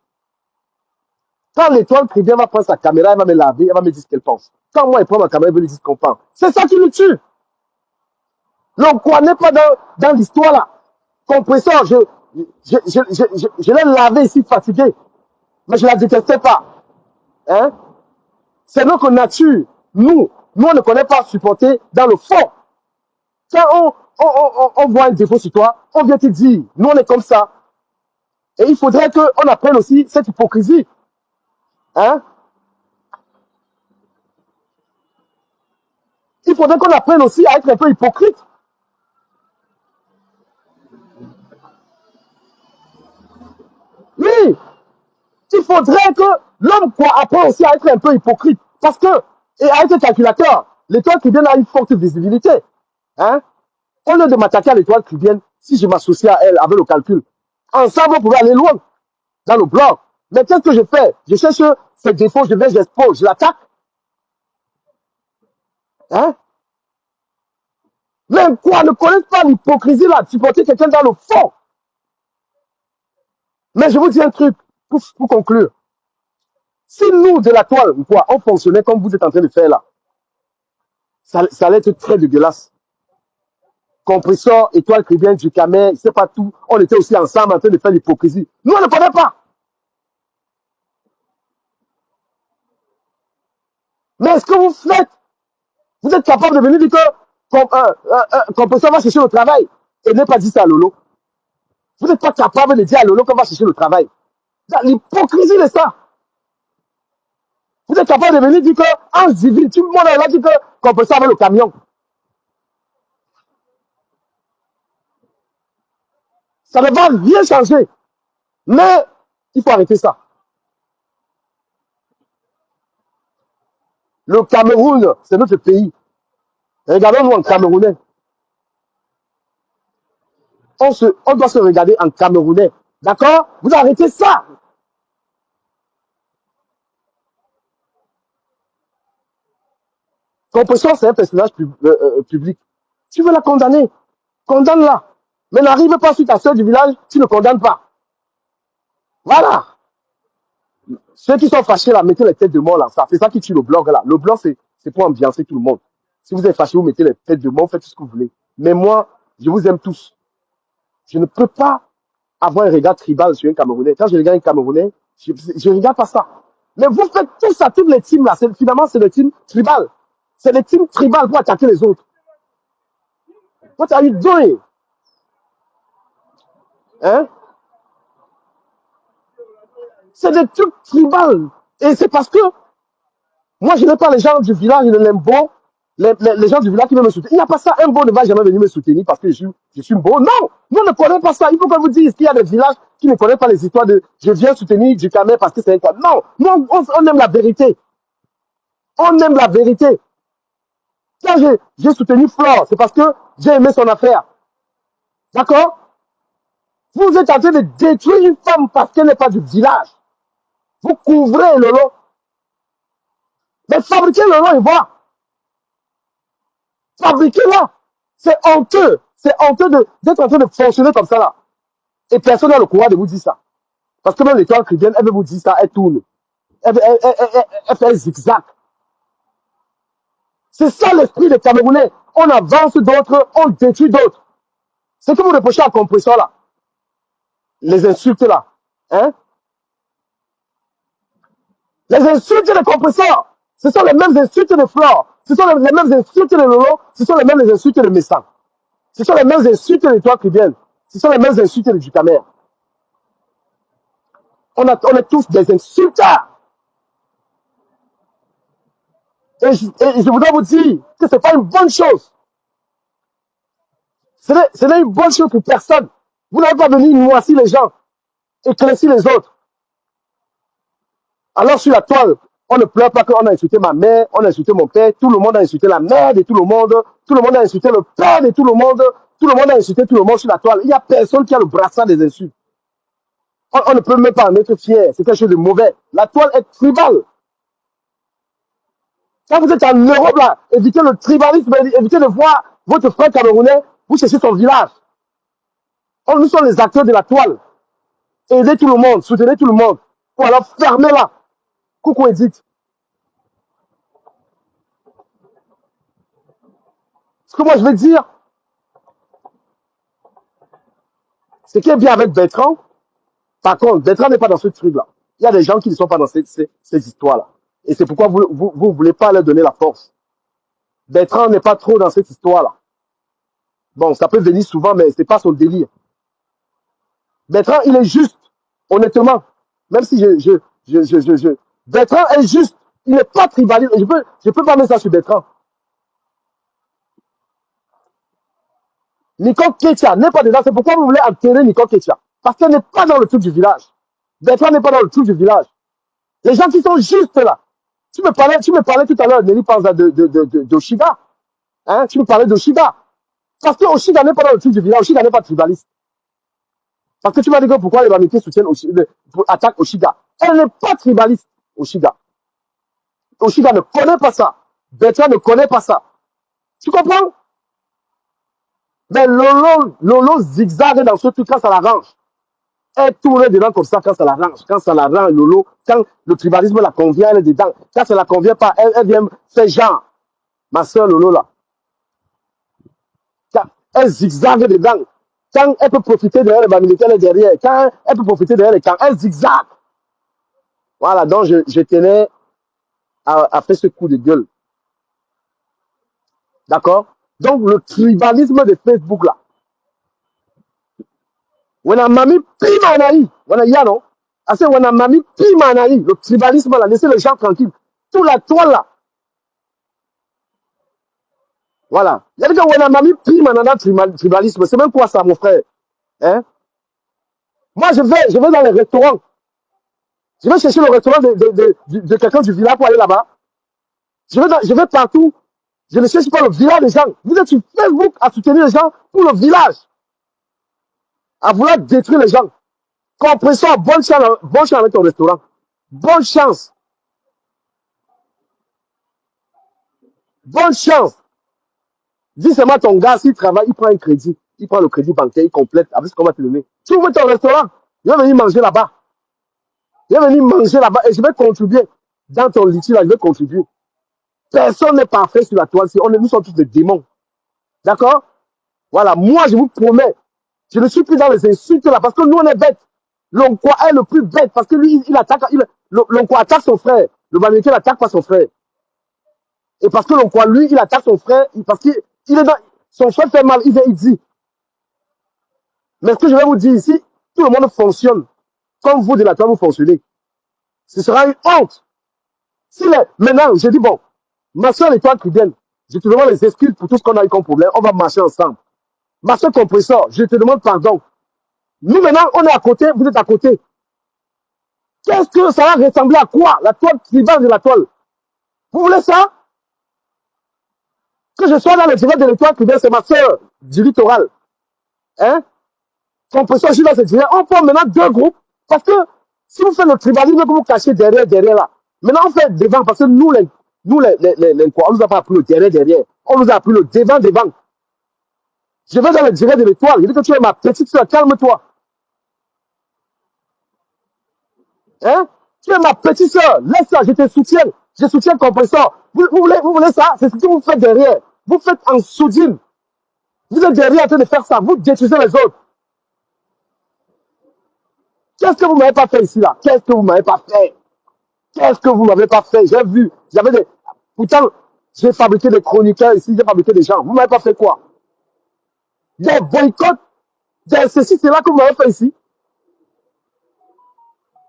Quand l'étoile primaire va prendre sa caméra, elle va me laver, elle va me dire ce qu'elle pense. Quand moi, elle prend ma caméra, elle veut lui dire ce qu'on pense. C'est ça qui le tue. L'homme quoi n'est pas dans l'histoire là. Compresseur, je l'ai lavé ici fatigué. Mais je la détestais pas. Hein? C'est notre nature. Nous, on ne connaît pas supporter dans le fond. Quand on voit un défaut sur toi, on vient te dire, nous on est comme ça. Et il faudrait qu'on apprenne aussi cette hypocrisie. Hein? Il faudrait qu'on apprenne aussi à être un peu hypocrite. Oui, il faudrait que l'homme apprenne aussi à être un peu hypocrite. Parce que, et à être calculateur, l'étoile qui vient a une forte visibilité. Hein? Au lieu de m'attaquer à l'étoile qui vient, si je m'associe à elle avec le calcul, ensemble on pourrait aller loin dans le blog. Mais qu'est-ce que je fais? Je cherche ses défauts, je vais, j'expose, je l'attaque. Hein? Même quoi, ne connaissent pas l'hypocrisie là, supporter quelqu'un dans le fond. Mais je vous dis un truc, pour conclure. Si nous, de la toile, quoi, on fonctionnait comme vous êtes en train de faire là, ça allait être très dégueulasse. Compresseur, Étoile Chrétienne, du Camet, je sais pas tout. On était aussi ensemble en train de faire l'hypocrisie. Nous, on ne connaît pas. Mais est-ce que vous faites? Vous êtes capable de venir dire que Compresseur va chercher le travail et n'est pas dit ça à Lolo. Vous n'êtes pas capable de dire à Lolo qu'on va chercher le travail. L'hypocrisie de ça. Vous êtes capable de venir dire que en civil, tout le monde a dit que Compresseur avec le camion. Ça ne va rien changer. Mais il faut arrêter ça. Le Cameroun, c'est notre pays. Regardons-nous en Camerounais. On doit se regarder en Camerounais. D'accord? Vous arrêtez ça. Compression, c'est un personnage public. Tu veux la condamner? Condamne-la. Mais n'arrive pas sur ta soeur du village, tu ne condamnes pas. Voilà. Ceux qui sont fâchés là, mettez les têtes de mort là. C'est ça qui tue le blog là. Le blog, c'est pour ambiancer tout le monde. Si vous êtes fâché, vous mettez les têtes de mort, faites tout ce que vous voulez. Mais moi, je vous aime tous. Je ne peux pas avoir un regard tribal sur un Camerounais. Quand je regarde un Camerounais, je ne regarde pas ça. Mais vous faites tout ça, toutes les teams là. Finalement, c'est le team tribal. C'est les teams tribal pour attaquer les autres. What are you doing? Hein? C'est des trucs tribal. Et c'est parce que moi, je n'aime pas les gens du village, je l'aime beau. Les gens du village qui veulent me soutenir. Il n'y a pas ça. Un beau ne va jamais venir me soutenir parce que je suis beau. Non, nous ne connaissons pas ça. Il faut que vous disiez qu'il y a des villages qui ne connaissent pas les histoires de je viens soutenir du Camer parce que c'est un quoi. Non, nous, on aime la vérité. On aime la vérité. Quand j'ai soutenu Flore, c'est parce que j'ai aimé son affaire. D'accord? Vous êtes en train de détruire une femme parce qu'elle n'est pas du village. Vous couvrez le lot. Mais fabriquez le lot et voir. Fabriquez-la. C'est honteux. C'est honteux d'être en train de fonctionner comme ça là. Et personne n'a le courage de vous dire ça. Parce que même l'étoile chrétienne, elle veut vous dire ça, elle tourne. Elle fait un zigzag. C'est ça l'esprit des Camerounais. On avance d'autres, on détruit d'autres. C'est que vous reprochez à Compresseur là. Les insultes là. Hein? Les insultes des Compresseurs. Ce sont les mêmes insultes de Flore. Ce sont les mêmes insultes de Lolo. Ce sont les mêmes insultes de Messan. Ce sont les mêmes insultes de l'étoile chrétienne. Ce sont les mêmes insultes de Ducamer. On est tous des insulteurs. Et je voudrais vous dire que ce n'est pas une bonne chose. Ce n'est une bonne chose pour personne. Vous n'avez pas venu noircir les gens, éclaircir les autres. Alors sur la toile, on ne pleure pas qu'on a insulté ma mère, on a insulté mon père, tout le monde a insulté la mère de tout le monde a insulté le père de tout le monde a insulté tout le monde sur la toile. Il n'y a personne qui a le brassard des insultes. On ne peut même pas en être fier, c'est quelque chose de mauvais. La toile est tribale. Quand vous êtes en Europe, là, évitez le tribalisme, évitez de voir votre frère camerounais, vous cherchez son village. Nous sommes les acteurs de la toile. Aidez tout le monde, soutenez tout le monde. Ou alors fermez-la. Coucou Edith. Ce que moi je veux dire, ce qui est bien avec Bertrand, par contre, Bertrand n'est pas dans ce truc-là. Il y a des gens qui ne sont pas dans ces histoires-là. Et c'est pourquoi vous ne voulez pas leur donner la force. Bertrand n'est pas trop dans cette histoire-là. Bon, ça peut venir souvent, mais ce n'est pas son délire. Bertrand, il est juste, honnêtement. Même si Bertrand est juste. Il n'est pas tribaliste. Je peux pas mettre ça sur Bertrand. Nicole Ketia n'est pas dedans. C'est pourquoi vous voulez enterrer Nicole Ketia. Parce qu'elle n'est pas dans le truc du village. Bertrand n'est pas dans le truc du village. Les gens qui sont justes là. Tu me parlais tout à l'heure, Nelly Panza d'Oshiga. Hein? Tu me parlais d'Oshiga. Parce que Oshiga n'est pas dans le truc du village. Oshiga n'est pas tribaliste. Parce que tu m'as dit que pourquoi les Bamité soutiennent attaquent Oshiga. Elle n'est pas tribaliste, Oshiga. Oshiga ne connaît pas ça. Bertrand ne connaît pas ça. Tu comprends? Mais Lolo zigzague dans ce truc quand ça l'arrange. Elle tourne dedans comme ça quand ça l'arrange. Quand ça l'arrange, Lolo, quand le tribalisme la convient, elle est dedans. Quand ça la convient pas, elle vient faire genre. Ma soeur Lolo là. Elle zigzague dedans. Quand elle peut profiter derrière les militaires, elle est derrière. Quand elle peut profiter derrière les camps, elle zigzague. Voilà, donc je tenais à faire ce coup de gueule. D'accord? Donc le tribalisme de Facebook là. On a mami pimanaï. On a ya non? Assez on a mami pimanaï. Le tribalisme là, laissez les gens tranquilles. Tout la toile là. Voilà. Il y a des gens on a mami pimanana tribalisme. C'est même quoi ça, mon frère? Hein? Moi, je vais dans les restaurants. Je vais chercher le restaurant de quelqu'un du village pour aller là-bas. Je vais partout. Je ne cherche pas le village des gens. Vous êtes sur Facebook à soutenir les gens pour le village. À vouloir détruire les gens. Compresseur, bonne chance avec ton restaurant. Bonne chance. Bonne chance. Dis seulement ton gars, s'il travaille, il prend un crédit. Il prend le crédit bancaire, il complète avec ce qu'on va te donner. Tu ouvres ton restaurant, il va venir manger là-bas. Il va venir manger là-bas et je vais contribuer. Dans ton litige, là, je vais contribuer. Personne n'est parfait sur la toile. Nous sommes tous des démons. D'accord? Voilà. Moi, je vous promets, je ne suis plus dans les insultes là parce que nous, on est bêtes. L'Onkwa est le plus bête parce que lui, il attaque, l'Onkwa attaque son frère. Le Bamileke n'attaque pas son frère. Et parce que l'Onkwa, lui, il attaque son frère parce qu'il est dans, son frère fait mal, il dit. Mais ce que je vais vous dire ici, tout le monde fonctionne comme vous de la toile, vous fonctionnez. Ce sera une honte. Maintenant, je dis bon, ma soeur et toi, Tribune, je te demande les excuses pour tout ce qu'on a eu comme problème. On va marcher ensemble. Ma soeur Compresseur, je te demande pardon. Nous, maintenant, on est à côté, vous êtes à côté. Qu'est-ce que ça va ressembler à quoi? La toile tribale de la toile. Vous voulez ça? Que je sois dans le direct de l'étoile Tribune, c'est ma soeur du littoral. Hein? Compresseur, je suis dans ce direct. On forme maintenant deux groupes. Parce que si vous faites le tribalisme, vous vous cachez derrière là. Maintenant, on fait devant parce que nous, on nous a pas appris le derrière. On nous a appris le devant. Je vais dans le direct de l'étoile. Je dis que tu es ma petite soeur, calme-toi. Hein? Tu es ma petite soeur. Laisse ça, je te soutiens. Je soutiens Compresseur. Vous voulez ça? C'est ce que vous faites derrière. Vous faites en soudine. Vous êtes derrière en train de faire ça. Vous détruisez les autres. Qu'est-ce que vous m'avez pas fait ici là? Qu'est-ce que vous m'avez pas fait? Qu'est-ce que vous m'avez pas fait? J'ai vu. J'avais des. Pourtant, j'ai fabriqué des chroniqueurs ici, j'ai fabriqué des gens. Vous m'avez pas fait quoi? Des boycotts, des ceci, c'est là que vous m'avez fait ici.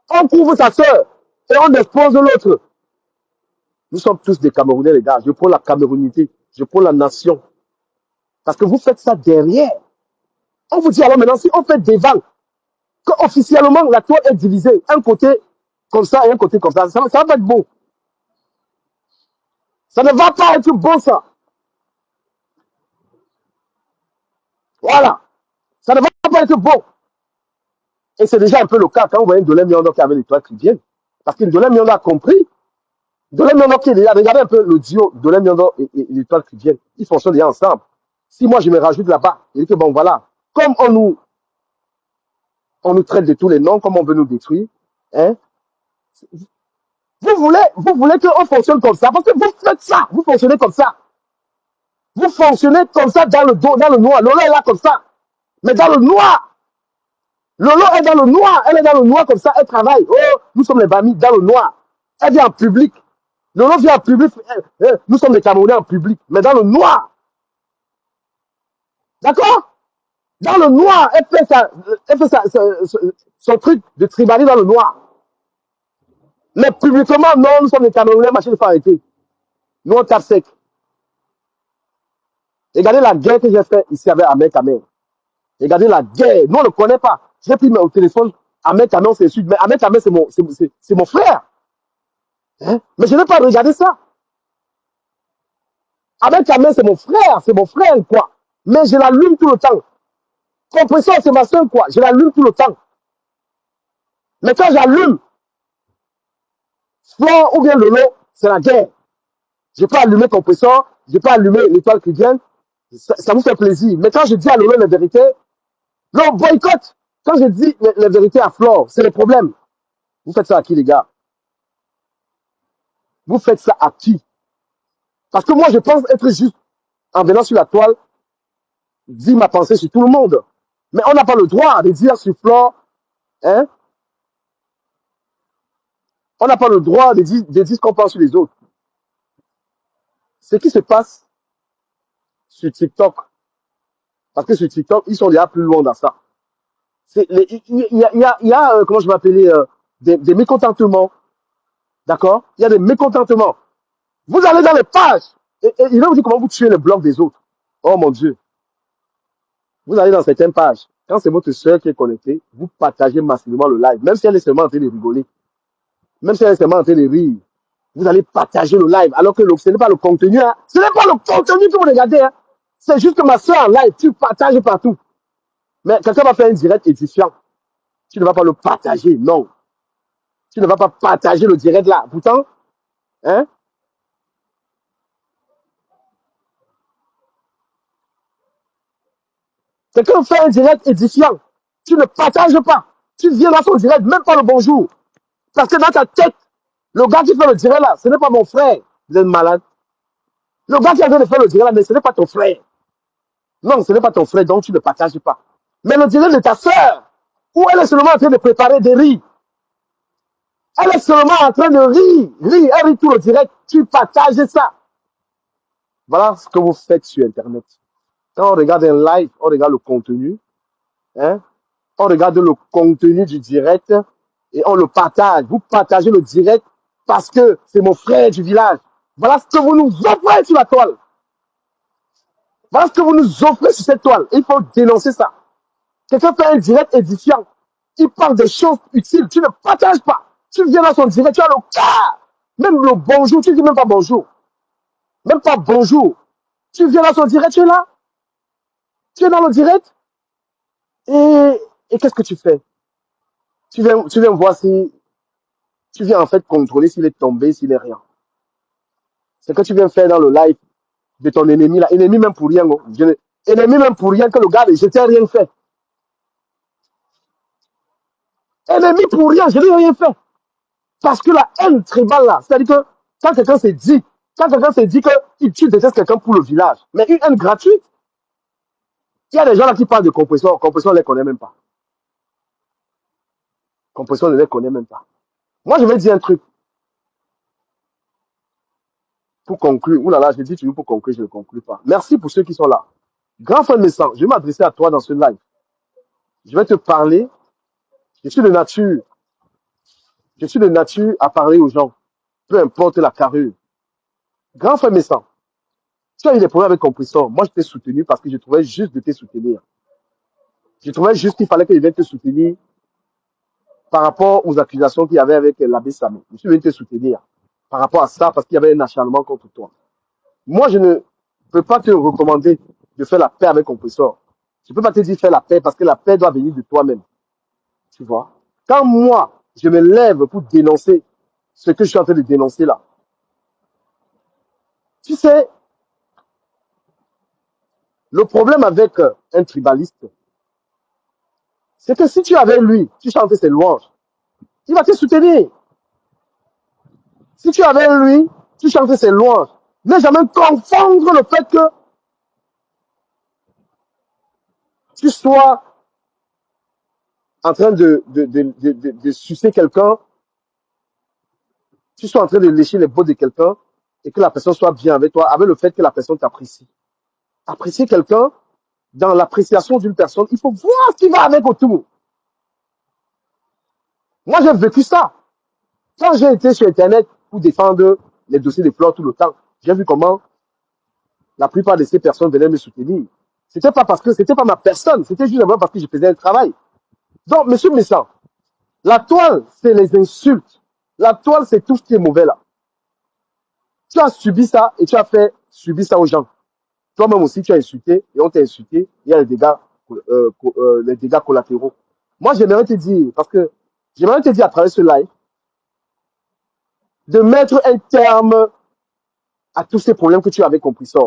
On couvre sa soeur et on expose l'autre. Nous sommes tous des Camerounais, les gars. Je prends la Camerounité. Je prends la nation. Parce que vous faites ça derrière. On vous dit alors maintenant, si on fait devant, qu'officiellement la toile est divisée, un côté comme ça et un côté comme ça va pas être beau. Ça ne va pas être beau, ça. Voilà. Ça ne va pas être beau. Et c'est déjà un peu le cas quand vous voyez Ndolé Miondo qui avait l'étoile qui vient. Parce que Ndolé Miondo a compris. Ndolé Miondo qui est déjà, regardez un peu le duo Ndolé Miondo et l'étoile qui vient. Ils fonctionnent déjà ensemble. Si moi je me rajoute là-bas, et que bon voilà, comme on nous traite de tous les noms, comme on veut nous détruire, hein, vous voulez qu'on fonctionne comme ça, parce que vous faites ça, vous fonctionnez comme ça. Vous fonctionnez comme ça dans le dos, dans le noir. Lolo est là comme ça. Mais dans le noir. Lolo est dans le noir. Elle est dans le noir comme ça. Elle travaille. Oh, nous sommes les Bamis dans le noir. Elle vient en public. Lolo vient en public. Nous sommes les Camerounais en public. Mais dans le noir. D'accord? Dans le noir. Elle fait son truc de tribalisme dans le noir. Mais publiquement, non, nous sommes les Camerounais. Machin, il faut arrêter. Nous, on tape sec. Regardez la guerre que j'ai faite ici avec Ahmed Kamer. Regardez la guerre. Nous, on ne connaît pas. J'ai pris mon téléphone. Ahmed Kamer, c'est celui. Mais Ahmed Kamer, c'est mon frère. Hein? Mais je n'ai pas regardé ça. Ahmed Kamer, c'est mon frère, quoi. Mais je l'allume tout le temps. Compresseur, c'est ma soeur, quoi. Je l'allume tout le temps. Mais quand j'allume, Flore ou bien Lolo, c'est la guerre. Je peux allumer Compresseur, je peux allumer l'étoile qui vient. Ça vous fait plaisir. Mais quand je dis à Lolo la vérité, non, boycott. Quand je dis la vérité à Flore, c'est le problème. Vous faites ça à qui, les gars? Vous faites ça à qui? Parce que moi, je pense être juste en venant sur la toile. dire ma pensée sur tout le monde. Mais on n'a pas le droit de dire sur Flore, hein? On n'a pas le droit de dire ce qu'on pense sur les autres. Ce qui se passe sur TikTok, parce que sur TikTok, ils sont déjà plus loin dans ça. Comment je vais appeler, des mécontentements. D'accord? Il y a des mécontentements. Vous allez dans les pages et il va vous dire comment vous tuez le blog des autres. Oh mon Dieu. Vous allez dans certaines pages. Quand c'est votre soeur qui est connectée, vous partagez massivement le live. Même si elle est seulement en train de rigoler. Même si elle est seulement en train de rire. Vous allez partager le live. Alors que ce n'est pas le contenu. Hein. Ce n'est pas le contenu que vous regardez. Hein. C'est juste que ma soeur en live, tu partages partout. Mais quelqu'un va faire un direct édifiant. Tu ne vas pas le partager. Non. Tu ne vas pas partager le direct là. Pourtant, hein, quelqu'un fait un direct édifiant. Tu ne partages pas. Tu viens dans son direct, même pas le bonjour. Parce que dans ta tête, le gars qui fait le direct là, ce n'est pas mon frère. Vous êtes malade. Le gars qui a train de faire le direct là, mais ce n'est pas ton frère. Non, ce n'est pas ton frère, donc tu ne partages pas. Mais le direct de ta soeur, où elle est seulement en train de préparer des riz. Elle est seulement en train de rire. Elle rit tout le direct. Tu partages ça. Voilà ce que vous faites sur Internet. Quand on regarde un live, on regarde le contenu. Hein? On regarde le contenu du direct et on le partage. Vous partagez le direct parce que c'est mon frère du village. Voilà ce que vous nous offrez sur la toile. Voilà ce que vous nous offrez sur cette toile. Il faut dénoncer ça. Quelqu'un fait un direct édifiant. Il parle des choses utiles. Tu ne partages pas. Tu viens dans son direct, tu as le cas. Même le bonjour, tu ne dis même pas bonjour. Même pas bonjour. Tu viens dans son direct, tu es là. Tu es dans le direct. Et qu'est-ce que tu fais? Tu viens voir si, tu viens en fait contrôler s'il est tombé, s'il est rien. C'est que tu viens faire dans le live de ton ennemi là. Ennemi même pour rien. Oh. Ennemi même pour rien que le gars, je t'ai rien fait. Ennemi pour rien, je n'ai rien fait. Parce que la haine tribale là, c'est-à-dire que quand quelqu'un s'est dit que tu détestes quelqu'un pour le village, mais une haine gratuite, il y a des gens là qui parlent de compression. Compression, on ne les connaît même pas. Compression, on ne les connaît même pas. Moi, je vais dire un truc pour conclure. Ouh là là, je dis toujours pour conclure, je ne conclue pas. Merci pour ceux qui sont là. Grand frère Messant, je vais m'adresser à toi dans ce live. Je vais te parler. Je suis de nature. Je suis de nature à parler aux gens. Peu importe la carrure. Grand frère Messant, tu as eu des problèmes avec compresseur. Moi, je t'ai soutenu parce que je trouvais juste de te soutenir. Je trouvais juste qu'il fallait que je vienne te soutenir par rapport aux accusations qu'il y avait avec l'abbé Samé. Je suis venu te soutenir par rapport à ça parce qu'il y avait un acharnement contre toi. Moi, je ne peux pas te recommander de faire la paix avec compresseur. Je ne peux pas te dire faire la paix parce que la paix doit venir de toi-même. Tu vois? Quand moi, je me lève pour dénoncer ce que je suis en train de dénoncer là, tu sais, le problème avec un tribaliste, c'est que si tu es avec lui, tu chantes ses louanges, il va te soutenir. Si tu es avec lui, tu chantes ses louanges. Ne jamais confondre le fait que tu sois en train de sucer quelqu'un, tu sois en train de lécher les bottes de quelqu'un et que la personne soit bien avec toi, avec le fait que la personne t'apprécie. Apprécier quelqu'un, dans l'appréciation d'une personne, il faut voir ce qui va avec autour. Moi, j'ai vécu ça. Quand j'ai été sur Internet pour défendre les dossiers de Flore tout le temps, j'ai vu comment la plupart de ces personnes venaient me soutenir. C'était pas parce que c'était pas ma personne, c'était juste parce que je faisais un travail. Donc, monsieur Messant, la toile, c'est les insultes. La toile, c'est tout ce qui est mauvais là. Tu as subi ça et tu as fait subir ça aux gens. Toi-même aussi, tu as insulté et on t'a insulté. Il y a les dégâts collatéraux. Moi, j'aimerais te dire, parce que j'aimerais te dire à travers ce live, de mettre un terme à tous ces problèmes que tu avais compris ça.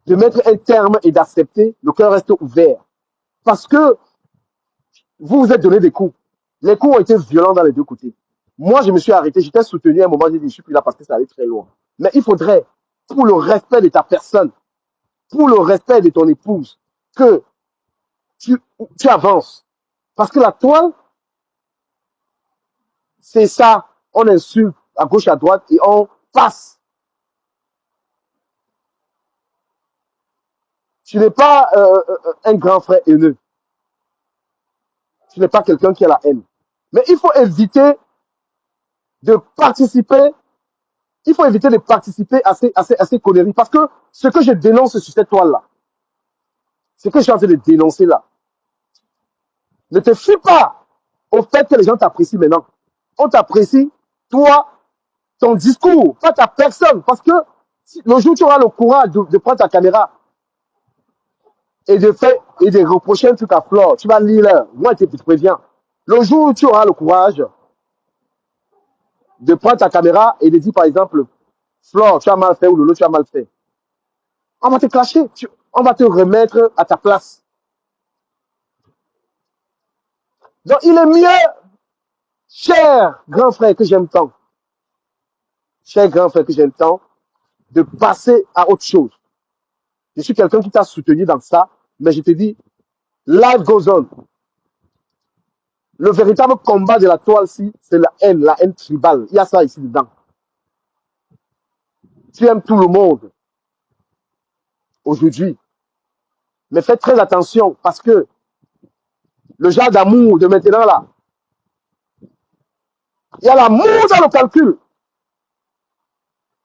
De mettre un terme et d'accepter, le cœur reste ouvert. Parce que vous vous êtes donné des coups. Les coups ont été violents dans les deux côtés. Moi, je me suis arrêté, j'étais soutenu à un moment, j'ai dit, je suis plus là parce que ça allait très loin. Mais il faudrait, pour le respect de ta personne, pour le respect de ton épouse que tu avances. Parce que la toile, c'est ça. On insulte à gauche, à droite et on passe. Tu n'es pas un grand frère haineux. Tu n'es pas quelqu'un qui a la haine. Mais il faut éviter de participer. Il faut éviter de participer à ces conneries. Parce que ce que je dénonce sur cette toile-là, ce que je suis en train de dénoncer là, ne te fie pas au fait que les gens t'apprécient maintenant. On t'apprécie, toi, ton discours, pas ta personne. Parce que le jour où tu auras le courage de prendre ta caméra et de reprocher un truc à Flore, tu vas lire là. Moi, je te préviens. Le jour où tu auras le courage de prendre ta caméra et de dire, par exemple, Flore, tu as mal fait ou Lolo, tu as mal fait. On va te clasher. On va te remettre à ta place. Donc, il est mieux, cher grand frère que j'aime tant, cher grand frère que j'aime tant, de passer à autre chose. Je suis quelqu'un qui t'a soutenu dans ça, mais je te dis, life goes on. Le véritable combat de la toile-ci, c'est la haine tribale. Il y a ça ici dedans. Tu aimes tout le monde aujourd'hui, mais fais très attention parce que le genre d'amour de maintenant là, il y a l'amour dans le calcul.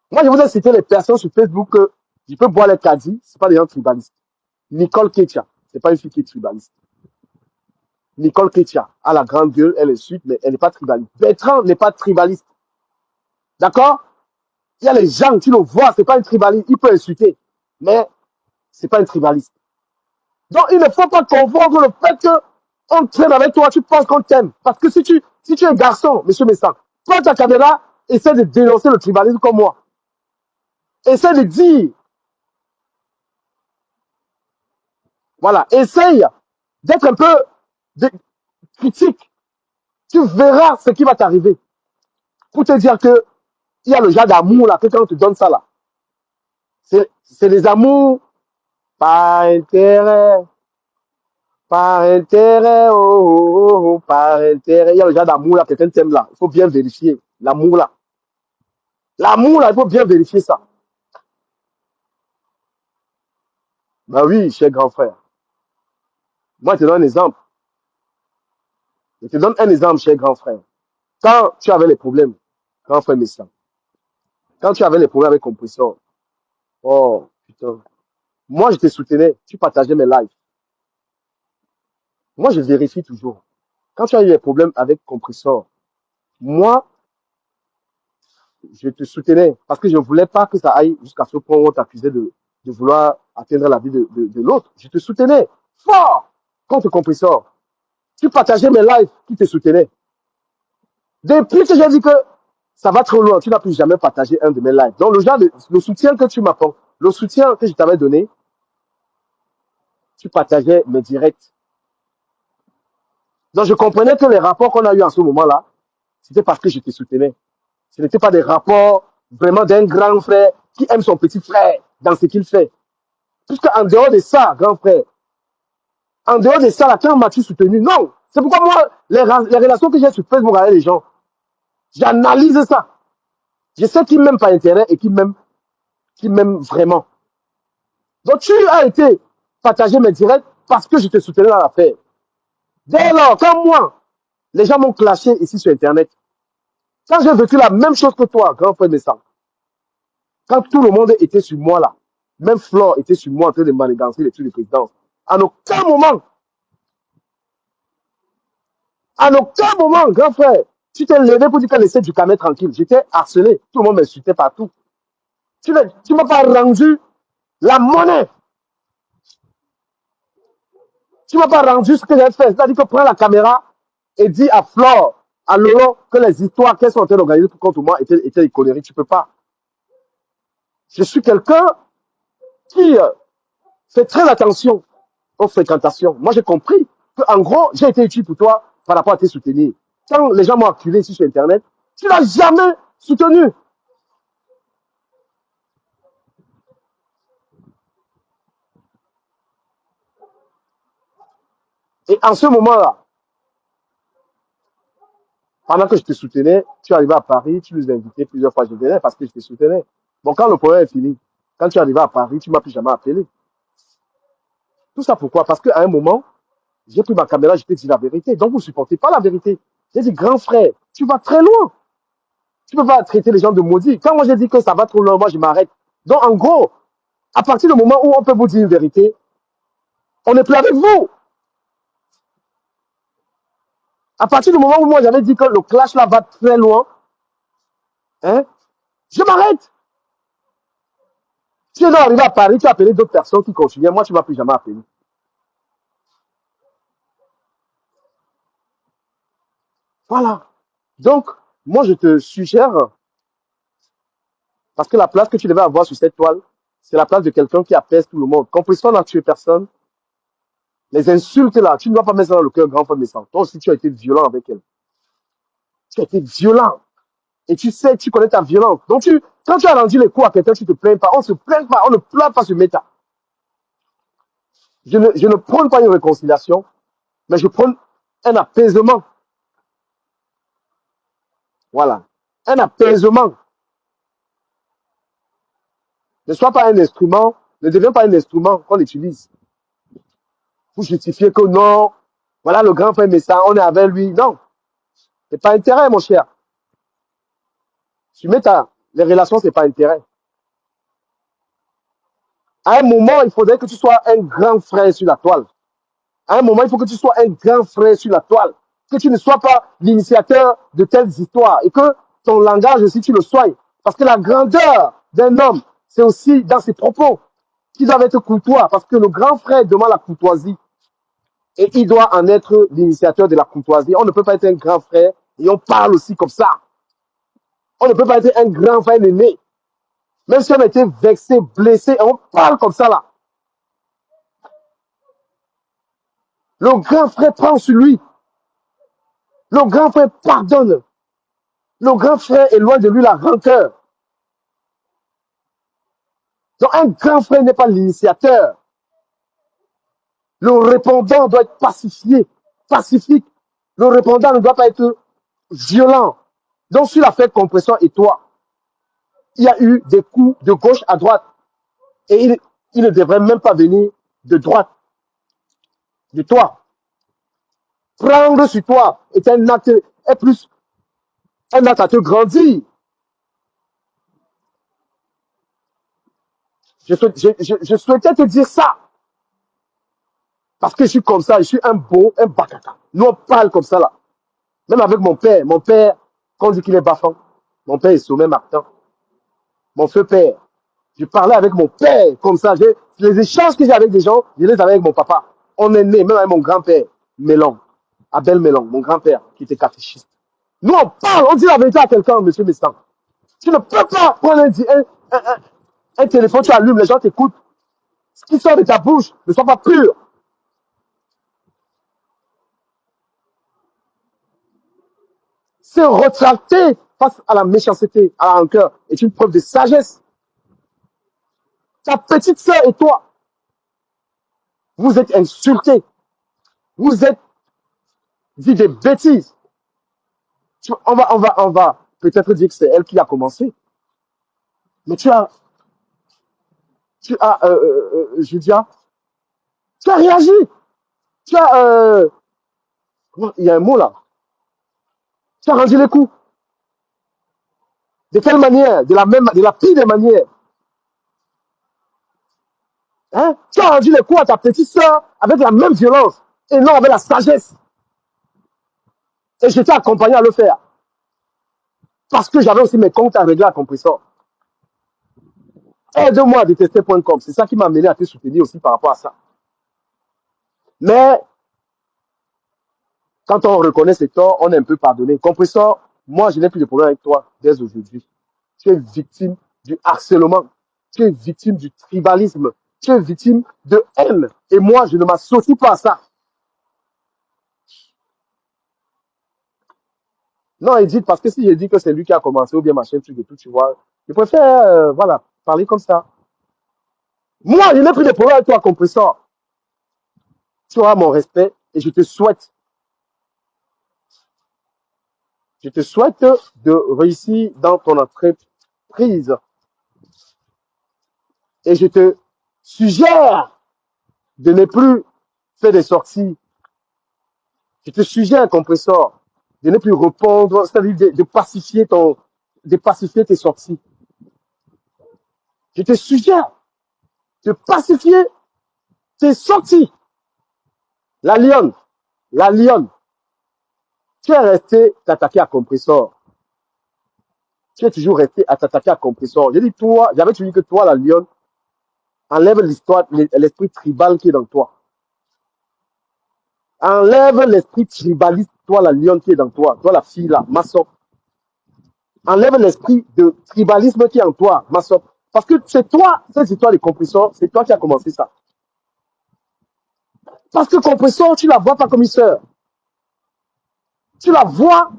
Moi, je vous ai cité les personnes sur Facebook que je peux boire les caddies, c'est pas des gens tribalistes. Nicole Ketia, c'est pas une fille qui est tribaliste. Nicole Ketia a la grande gueule, elle est suite, mais elle n'est pas tribaliste. Bertrand n'est pas tribaliste. D'accord? Il y a les gens, tu le vois, c'est pas un tribaliste. Il peut insulter, mais c'est pas un tribaliste. Donc, il ne faut pas confondre le fait que on traîne avec toi, tu penses qu'on t'aime. Parce que si tu es un garçon, monsieur Messant, prends ta caméra, essaie de dénoncer le tribalisme comme moi. Essaie de dire, voilà, essaye d'être un peu critique. Tu verras ce qui va t'arriver. Pour te dire que il y a le genre d'amour là, que quand on te donne ça là, c'est des amours par intérêt. Par intérêt, par intérêt. Il y a le genre d'amour là, quelqu'un t'aime là. Il faut bien vérifier. L'amour là. L'amour là, il faut bien vérifier ça. Ben oui, cher grand frère. Moi, je te donne un exemple. Je te donne un exemple, cher grand frère. Quand tu avais les problèmes, grand frère Messa, quand tu avais les problèmes avec Compressor, oh, putain. Moi, je te soutenais. Tu partageais mes lives. Moi, je vérifie toujours. Quand tu as eu des problèmes avec Compressor, moi, je te soutenais parce que je ne voulais pas que ça aille jusqu'à ce point où on t'accusait de vouloir atteindre la vie de l'autre. Je te soutenais fort contre Compressor. Tu partageais mes lives qui te soutenaient. Depuis que j'ai dit que ça va trop loin, tu n'as plus jamais partagé un de mes lives. Donc, le soutien que tu m'apportes, le soutien que je t'avais donné, tu partageais mes directs. Donc, je comprenais que les rapports qu'on a eu en ce moment-là, c'était parce que je te soutenais. Ce n'était pas des rapports vraiment d'un grand frère qui aime son petit frère dans ce qu'il fait. Puisque en dehors de ça, grand frère, en dehors de ça, là, quand m'as-tu soutenu? Non. C'est pourquoi moi, les relations que j'ai sur Facebook avec les gens, j'analyse ça. Je sais qui m'aime par intérêt et qui m'aime vraiment. Donc tu as été partager mes directs parce que je te soutenais dans l'affaire. Dès lors, quand moi, les gens m'ont clashé ici sur Internet, quand j'ai vécu la même chose que toi, grand frère Messant, quand tout le monde était sur moi là, même Flore était sur moi en train de manigancer les trucs de présidence, en aucun moment, grand frère, tu t'es levé pour dire qu'elle laissait du camet tranquille. J'étais harcelé, tout le monde m'insultait partout. Tu ne m'as pas rendu la monnaie. Tu ne m'as pas rendu ce que j'ai fait. C'est-à-dire que prends la caméra et dis à Flore, à Lolo, que les histoires qu'elles sont en train d'organiser contre moi étaient des conneries. Tu ne peux pas. Je suis quelqu'un qui fait très attention aux fréquentations. Moi, j'ai compris qu'en gros, j'ai été utile pour toi par rapport à tes soutenir. Quand les gens m'ont acculé ici sur Internet, tu n'as jamais soutenu. Et en ce moment-là, pendant que je te soutenais, tu arrivais à Paris, tu nous invitais plusieurs fois, je venais parce que je te soutenais. Bon, quand le problème est fini, quand tu es arrivé à Paris, tu m'as plus jamais appelé. Tout ça pourquoi? Parce qu'à un moment, j'ai pris ma caméra, je t'ai dit la vérité. Donc, vous ne supportez pas la vérité. J'ai dit, grand frère, tu vas très loin. Tu ne peux pas traiter les gens de maudits. Quand moi j'ai dit que ça va trop loin, moi je m'arrête. Donc, en gros, à partir du moment où on peut vous dire une vérité, on n'est plus avec vous. À partir du moment où moi j'avais dit que le clash là va très loin, hein, je m'arrête. Si on est arrivé à Paris, tu as appelé d'autres personnes qui continuaient. Moi, tu ne m'as plus jamais appelé. Voilà. Donc, moi, je te suggère, parce que la place que tu devais avoir sur cette toile, c'est la place de quelqu'un qui apaise tout le monde. Compréhension n'a tué personne. Les insultes là, tu ne dois pas mettre ça dans le cœur grand frère méchant. Toi aussi, tu as été violent avec elle. Tu as été violent. Et tu sais, tu connais ta violence. Donc, quand tu as rendu les coups à quelqu'un, tu ne te plains pas. On ne se plaint pas. On ne pleure pas sur méta. Je ne prône pas une réconciliation, mais je prône un apaisement. Voilà. Un apaisement. Ne sois pas un instrument, ne deviens pas un instrument qu'on utilise pour justifier que non, voilà le grand frère Messa, on est avec lui. Non, c'est pas intérêt, mon cher. Tu mets les relations, c'est pas intérêt. À un moment, il faudrait que tu sois un grand frère sur la toile. À un moment, il faut que tu sois un grand frère sur la toile. Que tu ne sois pas l'initiateur de telles histoires et que ton langage aussi, tu le sois. Parce que la grandeur d'un homme, c'est aussi dans ses propos qui doivent être courtois. Parce que le grand frère demande la courtoisie. Et il doit en être l'initiateur de la courtoisie. On ne peut pas être un grand frère et on parle aussi comme ça. On ne peut pas être un grand frère aîné. Même si on a été vexé, blessé, on parle comme ça là. Le grand frère prend sur lui. Le grand frère pardonne. Le grand frère éloigne de lui la rancœur. Donc un grand frère n'est pas l'initiateur. Le répondant doit être pacifié, pacifique. Le répondant ne doit pas être violent. Donc sur l'affaire compression et toi, il y a eu des coups de gauche à droite. Et il ne devrait même pas venir de droite, de toi. Prendre sur toi est un acte, est plus un acte à te grandir. Je souhaitais te dire ça. Parce que je suis comme ça, je suis un beau, un bacata. Nous, on parle comme ça là. Même avec mon père. Mon père, quand on dit qu'il est bafant, mon père est sommet Martin. Mon feu père. Je parlais avec mon père comme ça. Les échanges que j'ai avec des gens, je les avais avec mon papa. On est né, même avec mon grand-père, Mélan, Abel Mélan, mon grand-père, qui était catéchiste. Nous, on parle, on dit la vérité à quelqu'un, monsieur Mestan. Tu ne peux pas prendre un téléphone, tu allumes, les gens t'écoutent. Ce qui sort de ta bouche ne soit pas pur. Se retracter face à la méchanceté, à la rancœur, est une preuve de sagesse. Ta petite sœur et toi, vous êtes insultés. Vous êtes dit des bêtises. On va peut-être dire que c'est elle qui a commencé. Mais Julia, tu as réagi. Tu as, il y a un mot là. Tu as rendu les coups. De quelle manière? De la pire des manières. Hein? Tu as rendu les coups à ta petite sœur avec la même violence et non avec la sagesse. Et je t'ai accompagné à le faire. Parce que j'avais aussi mes comptes à régler à compresseur. Aide-moi à détester.com. C'est ça qui m'a amené à te soutenir aussi par rapport à ça. Mais quand on reconnaît ses torts, on est un peu pardonné. Compresseur, moi, je n'ai plus de problème avec toi dès aujourd'hui. Tu es victime du harcèlement. Tu es victime du tribalisme. Tu es victime de haine. Et moi, je ne m'associe pas à ça. Non, Edith, parce que si je dis que c'est lui qui a commencé ou bien machin, truc et tout, tu vois, je préfère, voilà, parler comme ça. Moi, je n'ai plus de problème avec toi, compresseur. Tu auras mon respect Et je te souhaite de réussir dans ton entreprise. Et je te suggère de ne plus faire des sorties. Je te suggère, un compresseur, de ne plus répondre, c'est-à-dire de pacifier tes sorties. Je te suggère de pacifier tes sorties. La lionne, tu es resté t'attaquer à compresseur. Tu es toujours resté à t'attaquer à compresseur. J'ai dit toi, j'avais toujours dit que toi, la lionne, enlève l'histoire, l'esprit tribal qui est dans toi. Enlève l'esprit tribaliste, toi, la lionne qui est dans toi. Toi, la fille là, Massop. Enlève l'esprit de tribalisme qui est en toi, Massop. Parce que c'est toi, cette histoire de compresseur, c'est toi qui as commencé ça. Parce que compresseur, tu la vois pas comme une sœur. Tu la vois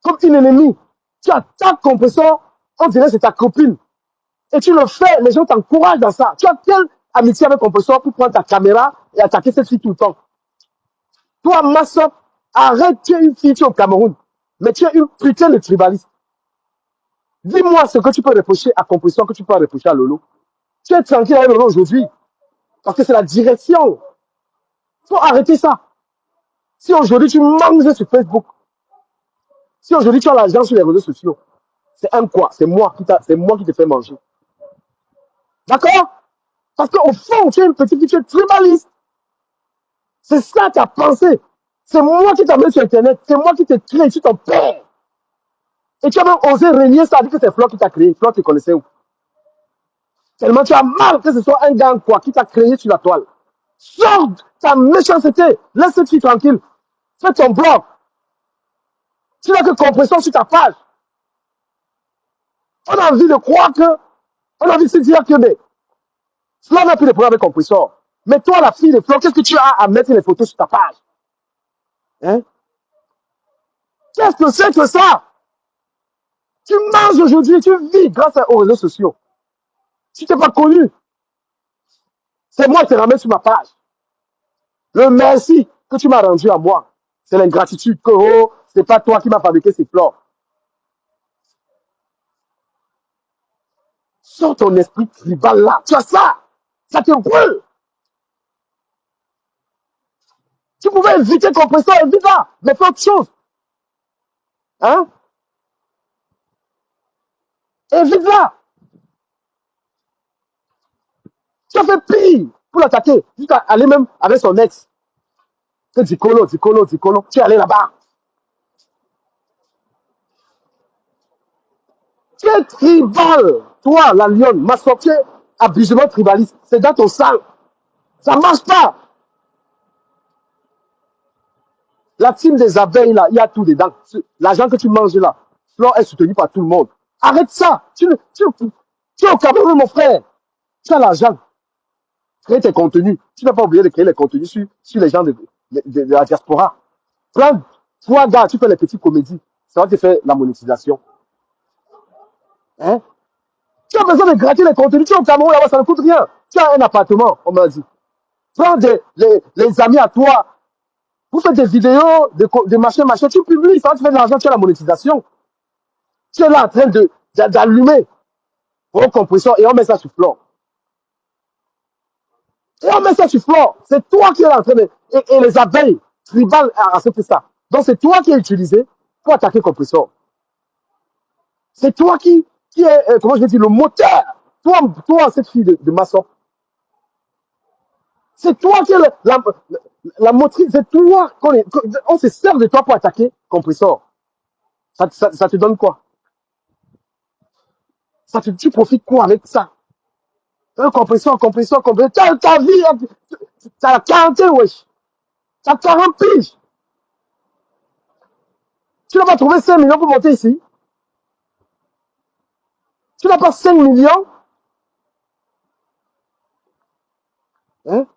comme une ennemie. Tu attaques compresseur, on dirait que c'est ta copine. Et tu le fais, les gens t'encouragent dans ça. Tu as quelle amitié avec compresseur pour prendre ta caméra et attaquer cette fille tout le temps? Toi, Massop, arrête, tu es une fille, tu es au Cameroun. Mais tu es une putain de tribaliste. Dis-moi ce que tu peux reprocher à compresseur, que tu peux reprocher à Lolo. Tu es tranquille avec Lolo aujourd'hui. Parce que c'est la direction. Il faut arrêter ça. Si aujourd'hui tu manges sur Facebook, si aujourd'hui tu as l'argent sur les réseaux sociaux, c'est un quoi? C'est moi qui te fais manger. D'accord? Parce qu'au fond, tu es une petite fille, tu es tribaliste. C'est ça ta pensée. C'est moi qui t'ai mis sur Internet. C'est moi qui t'ai créé, tu ton père. Et tu as même osé régner ça, dit que c'est Flo qui t'a créé. Flo te connaissait où? Tellement tu as mal que ce soit un gars quoi qui t'a créé sur la toile. Sors ta méchanceté. Laisse cette fille tranquille. Fais ton blog. Tu n'as que compression sur ta page. On a envie de croire que, on a envie de se dire que, mais, cela n'a plus de problème avec compression. Mais toi, la fille de Flo, qu'est-ce que tu as à mettre les photos sur ta page? Hein? Qu'est-ce que c'est que ça? Tu manges aujourd'hui, tu vis grâce aux réseaux sociaux. Si tu n'es pas connu, c'est moi qui te ramène sur ma page. Le merci que tu m'as rendu à moi, c'est l'ingratitude que, oh, c'est pas toi qui m'as fabriqué ces fleurs. Sors ton esprit tribal là. Tu as ça. Ça te brûle. Tu pouvais éviter compresseur, évite ça. Mais fais autre chose. Hein? Évite ça. Tu as fait pire pour l'attaquer. Jusqu'à aller même avec son ex. C'est Dicolo. Tu es allé là-bas. Tu es tribal. Toi, la lionne, ma sortie, abusement tribaliste. C'est dans ton sang. Ça marche pas. La team des abeilles, là, il y a tout dedans. L'argent que tu manges là, Flore est soutenu par tout le monde. Arrête ça. Tu es au Cameroun, mon frère. Tu as l'argent. Crée tes contenus. Tu n'as pas oublié de créer les contenus sur les gens de la diaspora. Prends, toi, gars, tu fais les petites comédies. Ça va te faire la monétisation. Hein? Tu as besoin de gratter les contenus. Tu es au Cameroun, là-bas, ça ne coûte rien. Tu as un appartement, on m'a dit. Prends les amis à toi. Vous faites des vidéos, de machin. Tu publies, ça va te faire de l'argent, tu as la monétisation. Tu es là en train d'allumer vos compresseurs et on met ça sur Flore. Et on met ça sur Flore. C'est toi qui es là en train de... Et les abeilles tribales acceptent ça. Donc c'est toi qui es utilisé pour attaquer le compresseur. C'est toi qui est, comment je vais dire, le moteur. Toi cette fille de maçon. C'est toi qui es la motrice. C'est toi on se sert de toi pour attaquer le compresseur. Ça te donne quoi? Tu profites quoi avec ça? Un compresseur. Ta vie, t'as la quarantaine, wesh. T'as 40 piges. Tu n'as pas trouvé 5 millions pour monter ici. Tu n'as pas 5 millions. Hein?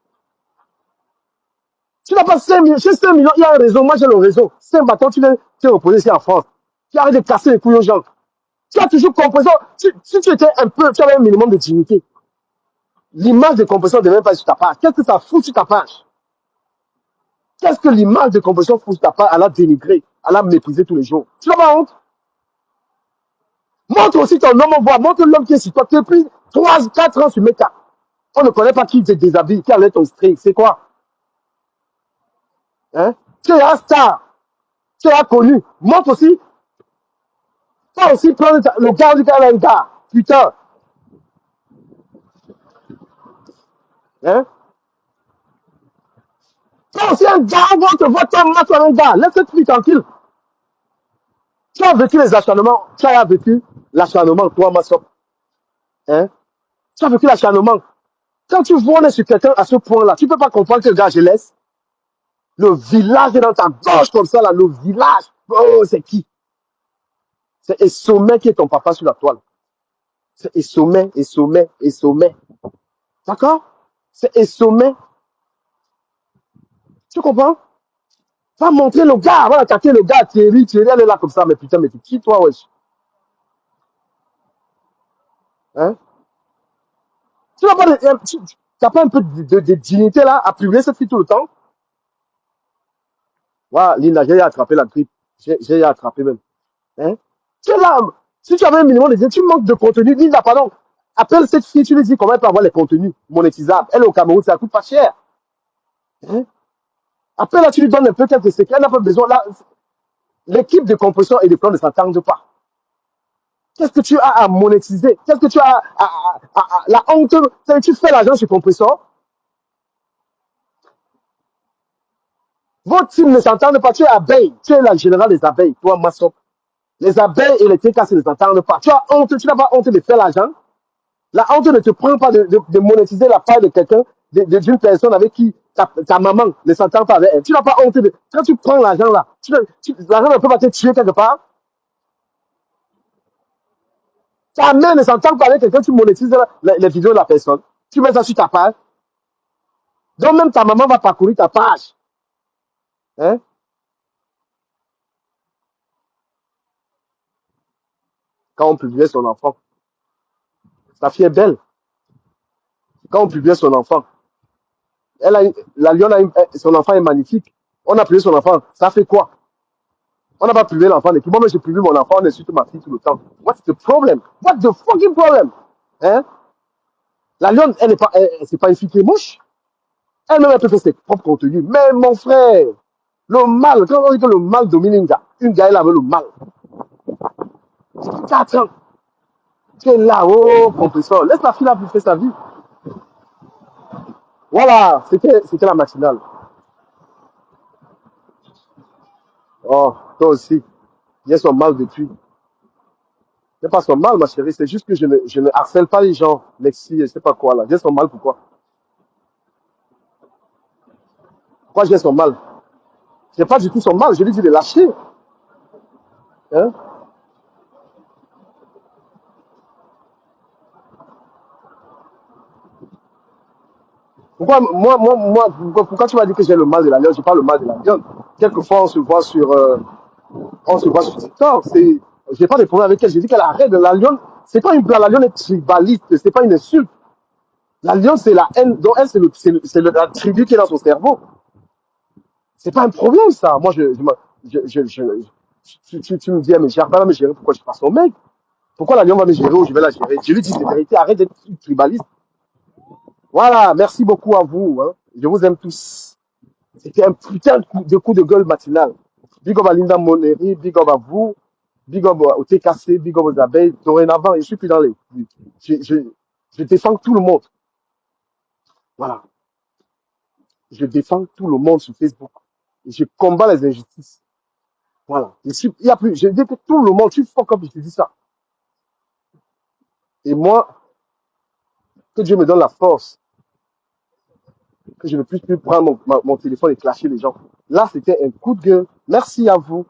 Tu n'as pas 5 millions. Chez 5 millions, il y a un réseau. Moi, j'ai le réseau. 5 bâtons, tu viens te reposer ici en France. Tu arrêtes de casser les couilles aux gens. Tu as toujours compresseur. Si tu étais un peu, tu avais un minimum de dignité. L'image de compresseur ne devait même pas sur ta page. Qu'est-ce que ça fout sur ta page? Qu'est-ce que l'image de composition pousse ta part à la dénigrer, à la mépriser tous les jours? Tu n'as pas honte? Montre aussi ton homme en voix, montre l'homme qui est sur toi. Depuis 3, 4 ans sur Meta. On ne connaît pas qui te déshabille, qui enlève ton string. C'est quoi? Hein? Tu es un star. Tu es connu. Montre aussi. Toi aussi, prends le gars du gars, un gars. Putain. Hein? Toi aussi, un gars, on te voit, toi, moi, toi, un gars. Laisse cette fille tranquille. Tu as vécu les acharnements. Tu as vécu l'acharnement, toi, ma soeur. Hein? Tu as vécu l'acharnement. Quand tu vois, on est sur quelqu'un à ce point-là, tu ne peux pas comprendre que le gars, je laisse. Le village est dans ta gorge comme ça, là. Le village. Oh, c'est qui? C'est Essomé qui est ton papa sur la toile. C'est Essomé, Essomé, Essomé. D'accord? C'est Essomé. Tu comprends? Va montrer le gars, va attaquer le gars, Thierry, elle est là comme ça. Mais putain, mais t'es qui toi, wesh? Hein? Tu n'as pas, t'as pas un peu de dignité là à publier cette fille tout le temps? Voilà, Linda, j'ai attrapé la grippe. J'ai attrapé même. Hein? Tu es là. Si tu avais un minimum de tu manques de contenu, Linda, pardon. Appelle cette fille, tu lui dis comment elle peut avoir les contenus monétisables. Elle est au Cameroun, ça coûte pas cher. Hein? Après, là, tu lui donnes un peu quelques séquelles, elle n'a pas besoin. Là, l'équipe de composition et de plan ne s'entendent pas. Qu'est-ce que tu as à monétiser? Qu'est-ce que tu as la honte? Tu fais l'argent sur compresseur. Votre team ne s'entendent pas. Tu es abeille. Tu es la générale des abeilles. Toi, maçon. Les abeilles et les TK ne s'entendent pas. Tu as honte. Tu n'as pas honte de faire l'argent. La honte ne te prend pas de monétiser la part de quelqu'un, d'une personne avec qui ta maman ne s'entend pas avec elle. Tu n'as pas honte de. Quand tu prends l'argent là, l'argent ne peut pas te tuer quelque part. Ta mère ne s'entend pas avec quelqu'un, tu monétises les vidéos de la personne. Tu mets ça sur ta page. Donc même ta maman va parcourir ta page. Hein? Quand on publiait son enfant. Sa fille est belle. Quand on publiait son enfant. La lionne son enfant est magnifique. On a publié son enfant. Ça fait quoi? On n'a pas publié l'enfant d'équipe. Moi, j'ai publié mon enfant, on insulte ma fille tout le temps. What's the problem? What's the fucking problem? Hein? La lionne, elle n'est pas, c'est pas une fille qui est moche. Elle-même, elle peut faire ses propres contenus. Mais mon frère, le mal, quand on dit que le mal domine une gars, elle avait le mal. 4 ans. Tu es là, oh, compresseur. Laisse la fille là pour faire sa vie. Voilà, c'était la matinale. Oh, toi aussi. Il y a son mal depuis. C'est pas son mal, ma chérie. C'est juste que je ne harcèle pas les gens. Lexi, je sais pas quoi, là. J'ai son mal, pourquoi? Pourquoi j'ai son mal? J'ai pas du tout son mal. Je lui dis de lâcher. Hein? Pourquoi tu m'as dit que j'ai le mal de la lionne? J'ai pas le mal de la lionne. Quelquefois, on se voit sur TikTok. J'ai pas de problème avec elle. J'ai dit qu'elle arrête de la lionne. C'est pas une blague. La lionne est tribaliste. C'est pas une insulte. La lionne, c'est la haine. Donc, elle, la tribu qui est dans son cerveau. C'est pas un problème, ça. Moi, tu me dis, mais j'ai pas à me gérer. Pourquoi je passe son mec? Pourquoi la lionne va me gérer ou je vais la gérer? Je lui dis, c'est vérité. Arrête d'être tribaliste. Voilà. Merci beaucoup à vous. Hein. Je vous aime tous. C'était un putain de coup de gueule matinal. Big up à Linda Moneri, big up à vous, big up au TKC, big up aux abeilles. Dorénavant, je suis plus dans les. Je défends tout le monde. Voilà. Je défends tout le monde sur Facebook. Et je combats les injustices. Voilà. Il y a plus, je dis que tout le monde, tu fuck up, je te dis ça. Et moi, que Dieu me donne la force, que je ne puisse plus prendre mon téléphone et clasher les gens. Là, c'était un coup de gueule. Merci à vous.